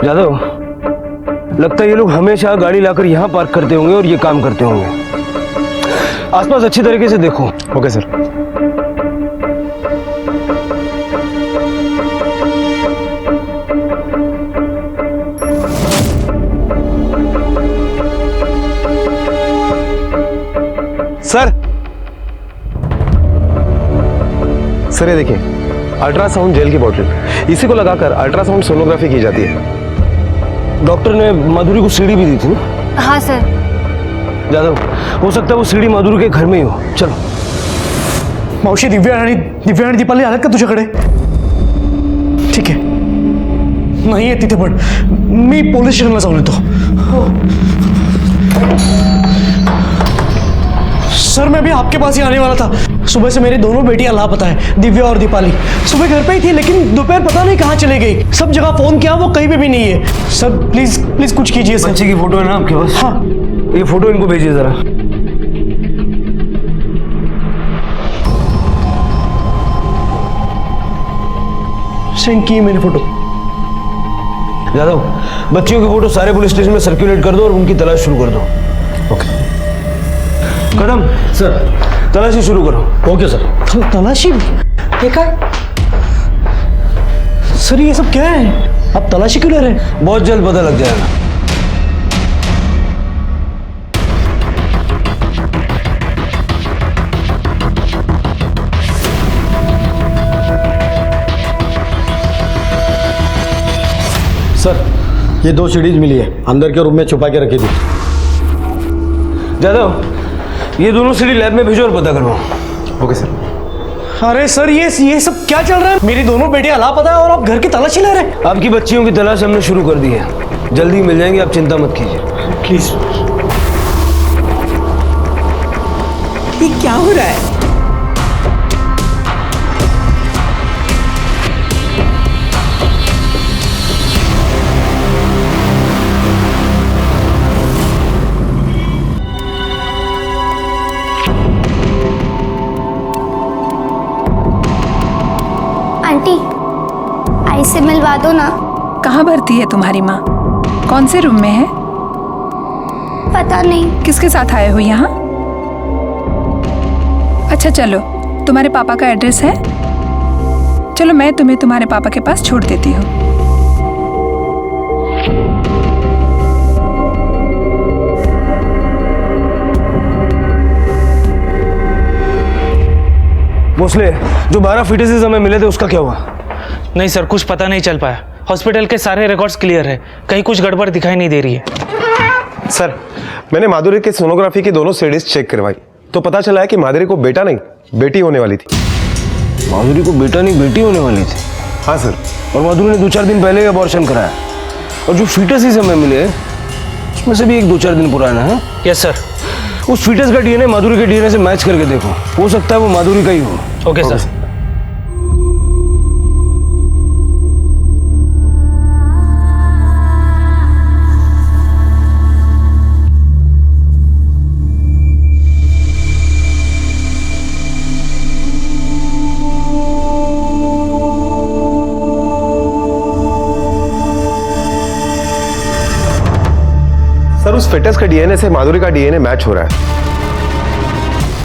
यादव, लगता है ये लोग हमेशा गाड़ी लाकर यहाँ पार्क करते होंगे और ये काम करते होंगे। आसपास अच्छी तरीके से देखो। Okay sir. सर ये देखिए, अल्ट्रासाउंड जेल की बोतल, इसी को लगाकर अल्ट्रासाउंड सोनोग्राफी की जाती है। डॉक्टर ने माधुरी को सीढ़ी भी दी थी ना? हाँ सर। यादव, हो सकता है वो सीढ़ी माधुरी के घर में ही हो। चलो। मावशी, दिव्या आणि दीपाली आल्यात का तुझ्याकडे? ठीक आहे, नाही आहे तिथे, पण मी पोलीस स्टेशनला जाऊन येतो। सर मैं भी आपके पास ही आने वाला था। सुबह से मेरी दोनों बेटियां लापता है, दिव्या और दीपाली। सुबह घर पे ही थी लेकिन दोपहर पता नहीं कहाँ चले गई। सब जगह फोन किया, वो कहीं पे भी नहीं है। सर प्लीज प्लीज कुछ कीजिए सर। बच्चे की फोटो है ना आपके पास? हाँ। ये फोटो इनको भेजिए जरा। सेंड की मैंने फोटो। यादव, बच्चियों की फोटो सारे पुलिस स्टेशन में सर्कुलेट कर दो और उनकी तलाश शुरू कर दो। ओके। कदम सर, तलाशी शुरू करो। Okay sir. तलाशी? देखा सर, ये सब क्या है? आप तलाशी क्यों ले रहे हैं? बहुत जल्द पता लग जाएगा। सर ये 2 सीढ़ीज मिली है, अंदर के रूम में छुपा के रखी थी। यादव, ये दोनों सीढ़ी लैब में भेजो और पता करवाओ। Okay sir. अरे सर ये सब क्या चल रहा है? मेरी दोनों बेटियां लापता है और आप घर की तलाशी ले रहे हैं? आपकी बच्चियों की तलाश हमने शुरू कर दी है, जल्दी मिल जाएंगे, आप चिंता मत कीजिए। प्लीज। ये क्या हो रहा है? आंटी, आई से मिलवा दो ना। कहाँ भर्ती है तुम्हारी माँ? कौन से रूम में है? पता नहीं। किसके साथ आए हो यहाँ? अच्छा चलो, तुम्हारे पापा का एड्रेस है? चलो मैं तुम्हें तुम्हारे पापा के पास छोड़ देती हूँ। भोसले, जो 12 फीटेसेस हमें मिले थे उसका क्या हुआ? नहीं सर, कुछ पता नहीं चल पाया। हॉस्पिटल के सारे रिकॉर्ड्स क्लियर है, कहीं कुछ गड़बड़ दिखाई नहीं दे रही है। सर, मैंने माधुरी की सोनोग्राफी की दोनों सीडीज चेक करवाई तो पता चला है कि माधुरी को बेटा नहीं बेटी होने वाली थी। माधुरी को बेटा नहीं बेटी होने वाली थी। हाँ सर। और माधुरी ने 2-4 दिन पहले ही अबॉर्शन कराया, और जो फीटस इस समय मिले उसमें से भी 1-2-4 दिन पुराना है। Yes sir. उस फीटस का डीएनए माधुरी के डीएनए से मैच करके देखो, हो सकता है वो माधुरी का ही हो। Okay sir. सर उस फिटस का डीएनए से माधुरी का डीएनए मैच हो रहा है।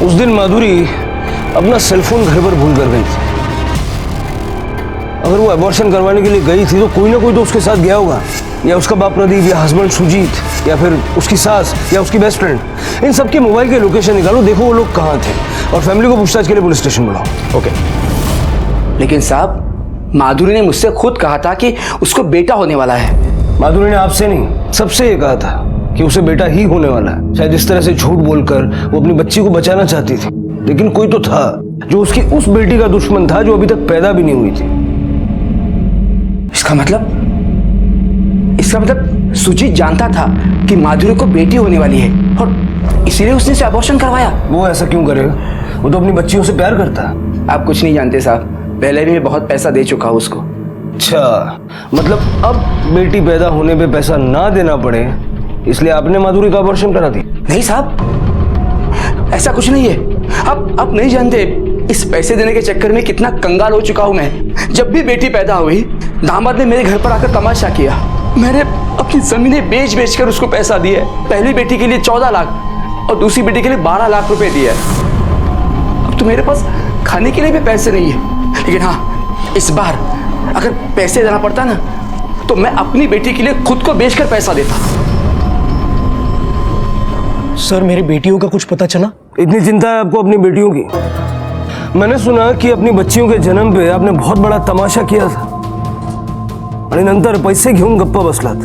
उस दिन माधुरी अपना सेलफोन घर पर भूल कर गई थी। अगर वो अबॉर्शन करवाने के लिए गई थी तो कोई ना कोई तो उसके साथ गया होगा, या उसका बाप प्रदीप, या हस्बैंड सुजीत, या फिर उसकी सास, या उसकी बेस्ट फ्रेंड। इन सबके मोबाइल के लोकेशन निकालो, देखो वो लोग कहाँ थे, और फैमिली को पूछताछ के लिए पुलिस स्टेशन बुलाओ। ओके। लेकिन साहब, माधुरी ने मुझसे खुद कहा था कि उसको बेटा होने वाला है। माधुरी ने आपसे नहीं, सबसे ये कहा था कि उसे बेटा ही होने वाला है। शायद इस तरह से झूठ बोलकर वो अपनी बच्ची को बचाना चाहती थी, लेकिन कोई तो था जो उसकी उस बेटी का दुश्मन था जो अभी तक पैदा भी नहीं हुई थी। इसका मतलब सुजीत जानता था कि माधुरी को बेटी होने वाली है, और इसीलिए उसने उसे अबॉर्शन करवाया। वो ऐसा क्यों करेगा? वो तो अपनी बच्चियों से प्यार करता है। आप कुछ नहीं जानते साहब, पहले भी मैं बहुत पैसा दे चुका हूँ उसको। अच्छा, मतलब अब बेटी पैदा होने पे पैसा ना देना पड़े इसलिए आपने माधुरी का अबॉर्शन करा दी? नहीं साहब, ऐसा कुछ नहीं है। आप नहीं जानते इस पैसे देने के चक्कर में कितना कंगाल हो चुका हूं मैं। जब भी बेटी पैदा हुई, दामाद ने मेरे घर पर आकर तमाशा किया। मैंने अपनी जमीनें बेच कर उसको पैसा दिया। पहली बेटी के लिए 14 लाख और दूसरी बेटी के लिए 12 लाख रुपए दिए। अब तो मेरे पास खाने के लिए भी पैसे नहीं है। लेकिन हाँ, इस बार अगर पैसे देना पड़ता ना, तो मैं अपनी बेटी के लिए खुद को बेचकर पैसा देता। सर, मेरी बेटियों का कुछ पता चला? इतनी चिंता है आपको अपनी बेटियों की? मैंने सुना कि अपनी बच्चियों के जन्म पे आपने बहुत बड़ा तमाशा किया था आणि नंतर पैसे घेऊन गप्पा बसलात।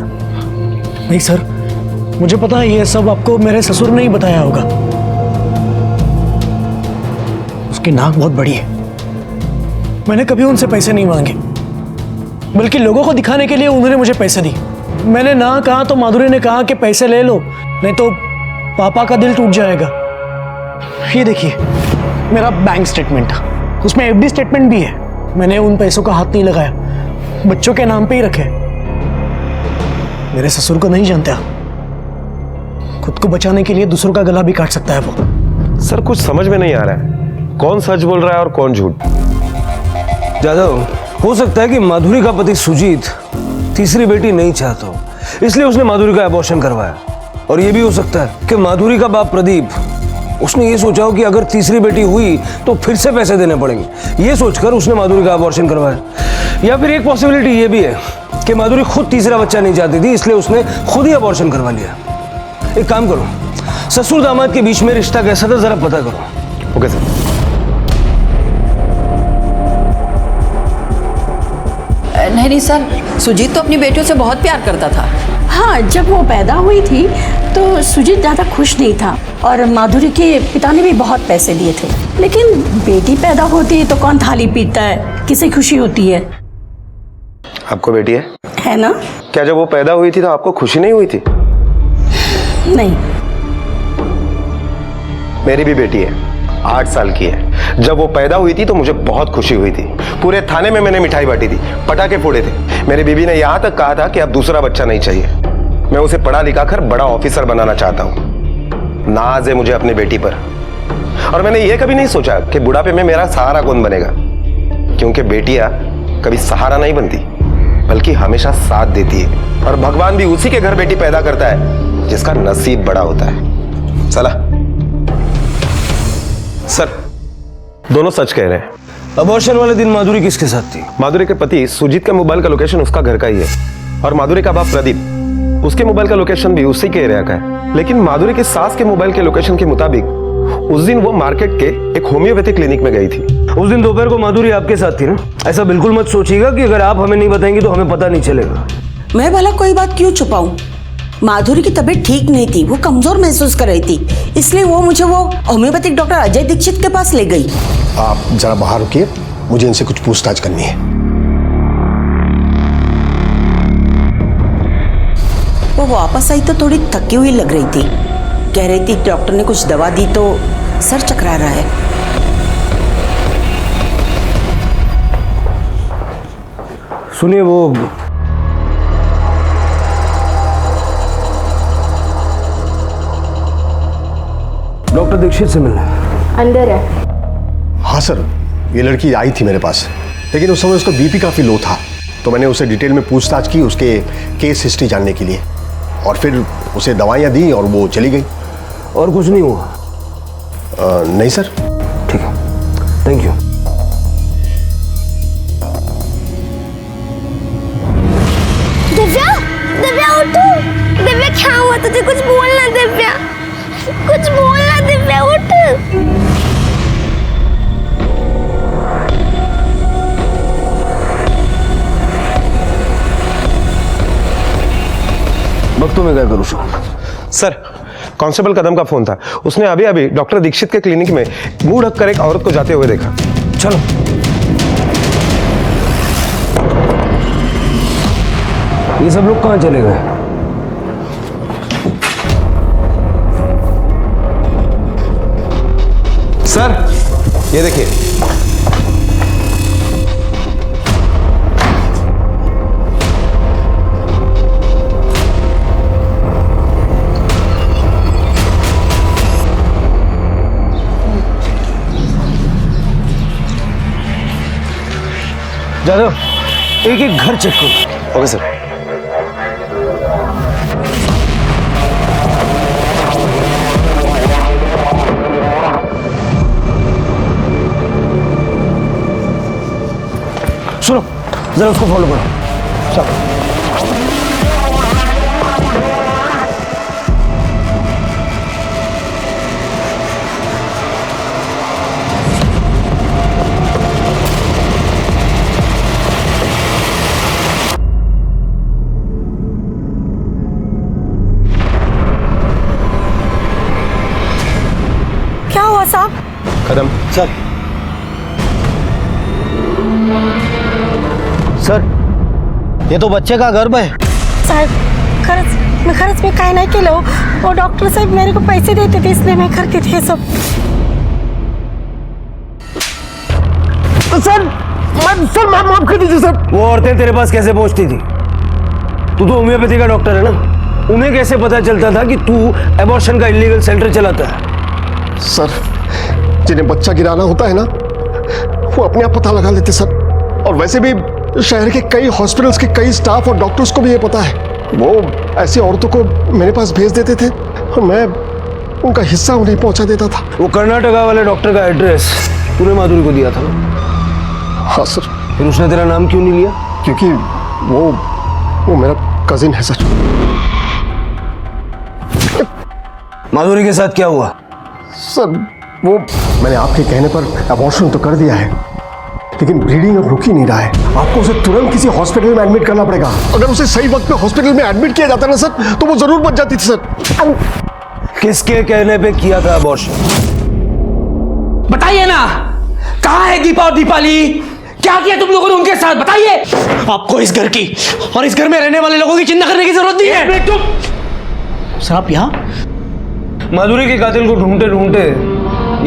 नहीं सर, मुझे पता है ये सब आपको मेरे ससुर ने ही बताया होगा। उसकी नाक बहुत बड़ी है। मैंने कभी उनसे पैसे नहीं मांगे, बल्कि लोगों को दिखाने के लिए उन्होंने मुझे पैसे दिए। मैंने ना कहा तो माधुरी ने कहा कि पैसे ले लो, नहीं तो पापा का दिल टूट जाएगा। ये देखिए मेरा बैंक स्टेटमेंट, उसमें एफडी स्टेटमेंट भी है। मैंने उन पैसों का हाथ नहीं लगाया, बच्चों के नाम पे ही रखे। मेरे ससुर को नहीं जानते आप। खुद को बचाने के लिए दूसरों का गला भी काट सकता है वो। सर कुछ समझ में नहीं आ रहा है, कौन सच बोल रहा है और कौन झूठ? जादव, हो सकता है कि माधुरी का पति सुजीत तीसरी बेटी नहीं चाहता हो, इसलिए उसने माधुरी का अबॉर्शन करवाया। और यह भी हो सकता है कि माधुरी का बाप प्रदीप, उसने ये सोचा हो कि अगर तीसरी बेटी हुई तो फिर से पैसे देने पड़ेंगे, ये सोचकर उसने माधुरी का अबॉर्शन करवाया। या फिर एक पॉसिबिलिटी ये भी है कि माधुरी खुद तीसरा बच्चा नहीं चाहती थी, इसलिए उसने खुद ही अबॉर्शन करवा लिया। एक काम करो, ससुर दामाद के बीच में रिश्ता कैसा था जरा पता करो। Okay sir. नहीं सर, सुजीत तो अपनी बेटियों से बहुत प्यार करता था। हाँ, जब वो पैदा हुई थी तो सुजीत ज़्यादा खुश नहीं था, और माधुरी के पिता ने भी बहुत पैसे दिए थे। लेकिन बेटी पैदा होती है तो कौन थाली पीटता है, किसे खुशी होती है? आपको बेटी है ना? क्या जब वो पैदा हुई थी तो आपको खुशी नहीं हुई थी? नहीं। मेरी भी बेटी है, 8 साल की है। जब वो पैदा हुई थी तो मुझे बहुत खुशी हुई थी। पूरे थाने में मैंने मिठाई बांटी थी, पटाखे फोड़े थे। मेरी बीवी ने यहाँ तक कहा था कि अब दूसरा बच्चा नहीं चाहिए। मैं उसे पढ़ा लिखा कर बड़ा ऑफिसर बनाना चाहता हूँ। नाज है मुझे अपनी बेटी पर, और मैंने ये कभी नहीं सोचा कि बुढ़ापे में मेरा सहारा कौन बनेगा, क्योंकि बेटियां कभी सहारा नहीं बनती बल्कि हमेशा साथ देती है। और भगवान भी उसी के घर बेटी पैदा करता है जिसका नसीब बड़ा होता है। चला सर, दोनों सच कह रहे हैं। अबॉर्शन वाले दिन माधुरी किसके साथ थी? माधुरी के पति सुजीत का मोबाइल का लोकेशन उसका घर का ही है, और माधुरी का बाप प्रदीप, उसके मोबाइल का लोकेशन भी उसी के एरिया का है। लेकिन माधुरी के सास के मोबाइल के लोकेशन के मुताबिक उस दिन वो मार्केट के एक होम्योपैथी क्लिनिक में गई थी। उस दिन दोपहर को माधुरी आपके साथ थी ना? ऐसा बिल्कुल मत सोचिएगा कि अगर आप हमें नहीं बताएंगे तो हमें पता नहीं चलेगा। मैं भला कोई बात क्यों छुपाऊं? माधुरी की तबीयत ठीक नहीं थी, वो कमजोर महसूस कर रही थी, इसलिए वो मुझे वो होम्योपैथिक डॉक्टर अजय दीक्षित के पास ले गई। आप जरा बाहर रुकिए, मुझे इनसे कुछ पूछताछ करनी है। वो वापस आई तो थोड़ी थकी हुई लग रही थी। कह रही थी डॉक्टर ने कुछ दवा दी तो सर चकरा रहा है। सुनिए, वो डॉक्टर दीक्षित से मिलना है। अंदर है। हाँ सर, ये लड़की आई थी मेरे पास, लेकिन उस समय उसका बीपी काफ़ी लो था, तो मैंने उसे डिटेल में पूछताछ की उसके केस हिस्ट्री जानने के लिए, और फिर उसे दवाइयाँ दी और वो चली गई। और कुछ नहीं हुआ? नहीं सर। ठीक है, थैंक यू। दिव्या, दिव्या उठो। दिव्या क्या हुआ तुझे? कुछ बोलना दिव्या, कुछ बोलना दिव्या, उठ। वक्त में क्या करूँ सर, कांस्टेबल कदम का फोन था। उसने अभी अभी डॉक्टर दीक्षित के क्लिनिक में मुंह ढककर एक औरत को जाते हुए देखा। चलो। ये सब लोग कहाँ चले गए? सर, ये देखिए। जादव, एक एक घर चेक करो। Okay sir. सुनो, जरा उसको फॉलो करो। चलो। क्या हुआ साहब? कदम सर, सर, ये तो बच्चे का गर्भ है। साहब खरंच मी काय नाही केलं. वो डॉक्टर साहब मेरे को पैसे देते थे इसलिए मैं करती थी ये सब. सर माफ कर दीजिए सर। वो औरतें तेरे पास कैसे पहुंचती थी? तू तो होम्योपैथी का डॉक्टर है ना, उन्हें कैसे पता चलता था कि तू एबॉर्शन का इलीगल सेंटर चलाता है? सर, जिन्हें बच्चा गिराना होता है ना, वो अपने आप पता लगा लेते सर। और वैसे भी शहर के कई हॉस्पिटल्स के कई स्टाफ और डॉक्टर्स को भी ये पता है। वो ऐसी औरतों को मेरे पास भेज देते थे और मैं उनका हिस्सा उन्हें पहुंचा देता था। वो कर्नाटका वाले डॉक्टर का एड्रेस तूने माधुरी को दिया था ना? हाँ सर। फिर उसने तेरा नाम क्यों नहीं लिया? क्योंकि वो मेरा कजिन है सर। माधुरी के साथ क्या हुआ? सर, वो मैंने आपके कहने पर अबॉर्शन तो कर दिया है, लेकिन ब्लीडिंग अब रुक ही नहीं रहा है। आपको उसे तुरंत किसी हॉस्पिटल में एडमिट करना पड़ेगा। अगर उसे सही वक्त पे हॉस्पिटल में एडमिट किया जाता ना सर, तो वो जरूर बच जाती थी सर। किसके कहने पे किया था अबॉर्शन? बताइए ना, कहाँ है दीपा और दीपाली? क्या किया तुम लोगों ने उनके साथ? बताइए। आपको इस घर की और इस घर में रहने वाले लोगों की चिंता करने की जरूरत नहीं है। सर, आप यहाँ माधुरी के कातिल को ढूंढते ढूंढते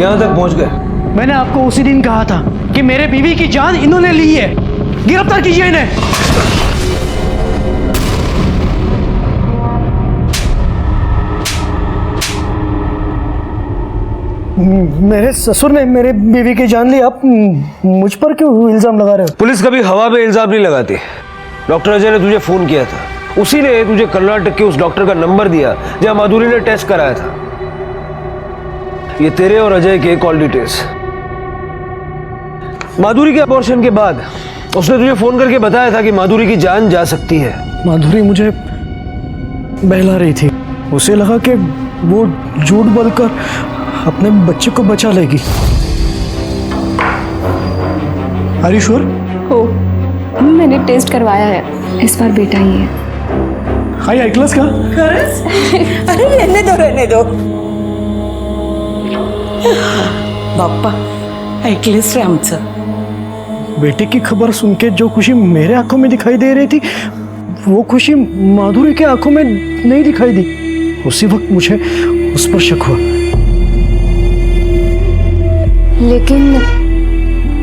यहाँ तक पहुंच गए। मैंने आपको उसी दिन कहा था कि मेरे बीवी की जान इन्होंने ली है, गिरफ्तार कीजिए इन्हें। मेरे ससुर ने मेरे बीवी की जान ली, आप मुझ पर क्यों इल्जाम लगा रहे हो? पुलिस कभी हवा पे इल्जाम नहीं लगाती। डॉक्टर अजय ने तुझे फोन किया था, उसी ने तुझे कर्नाटक के उस डॉक्टर का नंबर दिया जहां माधुरी ने टेस्ट कराया था। ये तेरे और अजय के कॉल डिटेल्स। माधुरी के अबॉर्शन के बाद उसने तुझे फोन करके बताया था कि माधुरी की जान जा सकती है। माधुरी मुझे बहला रही थी, उसे लगा कि वो झूठ बोलकर अपने बच्चे को बचा लेगी। Are you sure? हो, मैंने टेस्ट करवाया है, इस बार बेटा ही है। हाय, ऐकलंस का? अरे रहने दो बाप्पा, ऐकलेस रे आमचं. बेटे की खबर सुन के जो खुशी मेरे आंखों में दिखाई दे रही थी, वो खुशी माधुरी के आंखों में नहीं दिखाई दी। उसी वक्त मुझे उस पर शक हुआ। लेकिन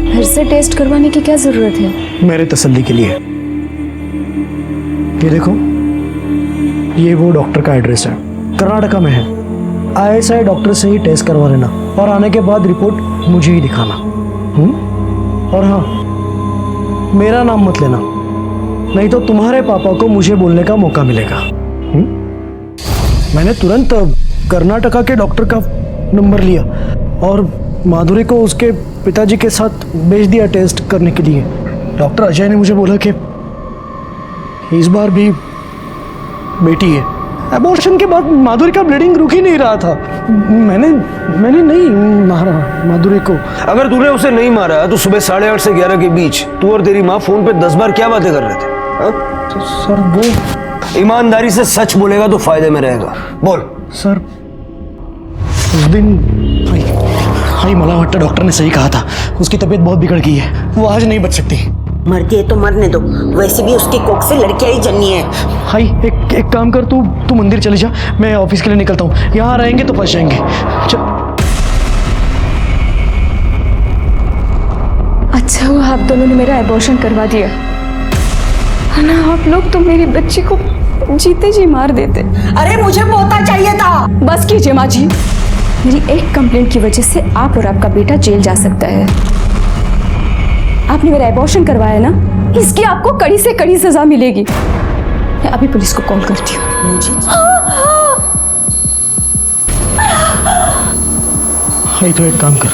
फिर से टेस्ट करवाने की क्या जरूरत है? मेरे तसल्ली के लिए। ये देखो, ये वो डॉक्टर का एड्रेस है, कर्नाटका में है। ISI डॉक्टर से ही टेस्ट करवा लेना और आने के बाद रिपोर्ट मुझे ही दिखाना। और हाँ, मेरा नाम मत लेना, नहीं तो तुम्हारे पापा को मुझे बोलने का मौका मिलेगा। मैंने तुरंत कर्नाटका के डॉक्टर का नंबर लिया और माधुरी को उसके पिताजी के साथ भेज दिया टेस्ट करने के लिए। डॉक्टर अजय ने मुझे बोला कि इस बार भी बेटी है। अबॉर्शन के बाद माधुरी का ब्लीडिंग रुक ही नहीं रहा था। मैंने नहीं मारा माधुरी को। अगर तूने उसे नहीं मारा तो सुबह 8:30 से 11 के बीच तू और तेरी माँ फोन पे 10 बार क्या बातें कर रहे थे? तो सर वो ईमानदारी से सच बोलेगा तो फायदे में रहेगा। बोल। सर उस दिन मला भट्टा डॉक्टर ने सही कहा था, उसकी तबीयत बहुत बिगड़ गई है, वो आज नहीं बच सकती। मरती है तो मरने दो, वैसे भी उसकी कोख से लड़कियां ही जन्नी है। हाई एक काम कर, तू मंदिर चली जा, मैं ऑफिस के लिए निकलता हूँ। यहाँ रहेंगे तो फंस जाएंगे। अच्छा हुआ आप दोनों ने मेरा एबॉर्शन करवा दिया, ना आप लोग तो मेरी बच्ची को जीते जी मार देते। अरे मुझे पोता चाहिए था। बस कीजिए माँ जी, मेरी एक कंप्लेंट की वजह से आप और आपका बेटा जेल जा सकता है। आपने मेरा एबॉर्शन करवाया ना, इसकी आपको कड़ी से कड़ी सजा मिलेगी। मैं अभी पुलिस को कॉल करती हूँ। हाई तो एक काम कर,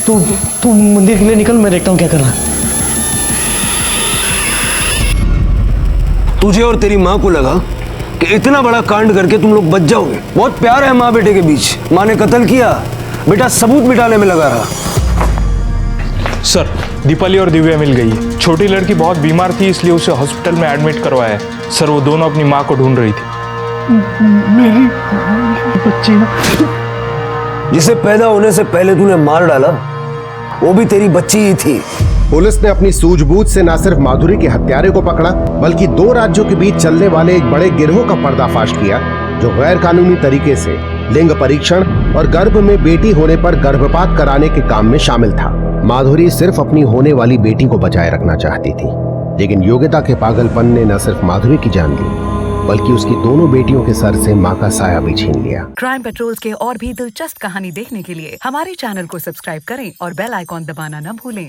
तू मंदिर के लिए निकल, मैं देखता हूँ क्या करना है। तुझे और तेरी माँ को लगा कि इतना बड़ा कांड करके तुम लोग बच जाओगे। बहुत प्यार है माँ बेटे के बीच। माँ ने कत्ल किया, बेटा सबूत मिटाने में लगा रहा। सर, दीपाली और दिव्या मिल गई है। छोटी लड़की बहुत बीमार थी, इसलिए उसे हॉस्पिटल में एडमिट करवाया है। सर, वो दोनों अपनी माँ को ढूंढ रही थी। मेरी बच्ची जिसे पैदा होने से पहले तूने मार डाला, वो भी तेरी बच्ची ही थी। पुलिस ने अपनी सूझबूझ से न सिर्फ माधुरी के हत्यारे को पकड़ा, बल्कि 2 राज्यों के बीच चलने वाले एक बड़े गिरोह का पर्दाफाश किया, जो गैर कानूनी तरीके से लिंग परीक्षण और गर्भ में बेटी होने पर गर्भपात कराने के काम में शामिल था। माधुरी सिर्फ अपनी होने वाली बेटी को बचाए रखना चाहती थी, लेकिन योग्यता के पागलपन ने न सिर्फ माधुरी की जान ली, बल्कि उसकी दोनों बेटियों के सर से माँ का साया भी छीन लिया। क्राइम पेट्रोल्स के और भी दिलचस्प कहानी देखने के लिए हमारे चैनल को सब्सक्राइब करें और बेल आइकॉन दबाना न भूलें।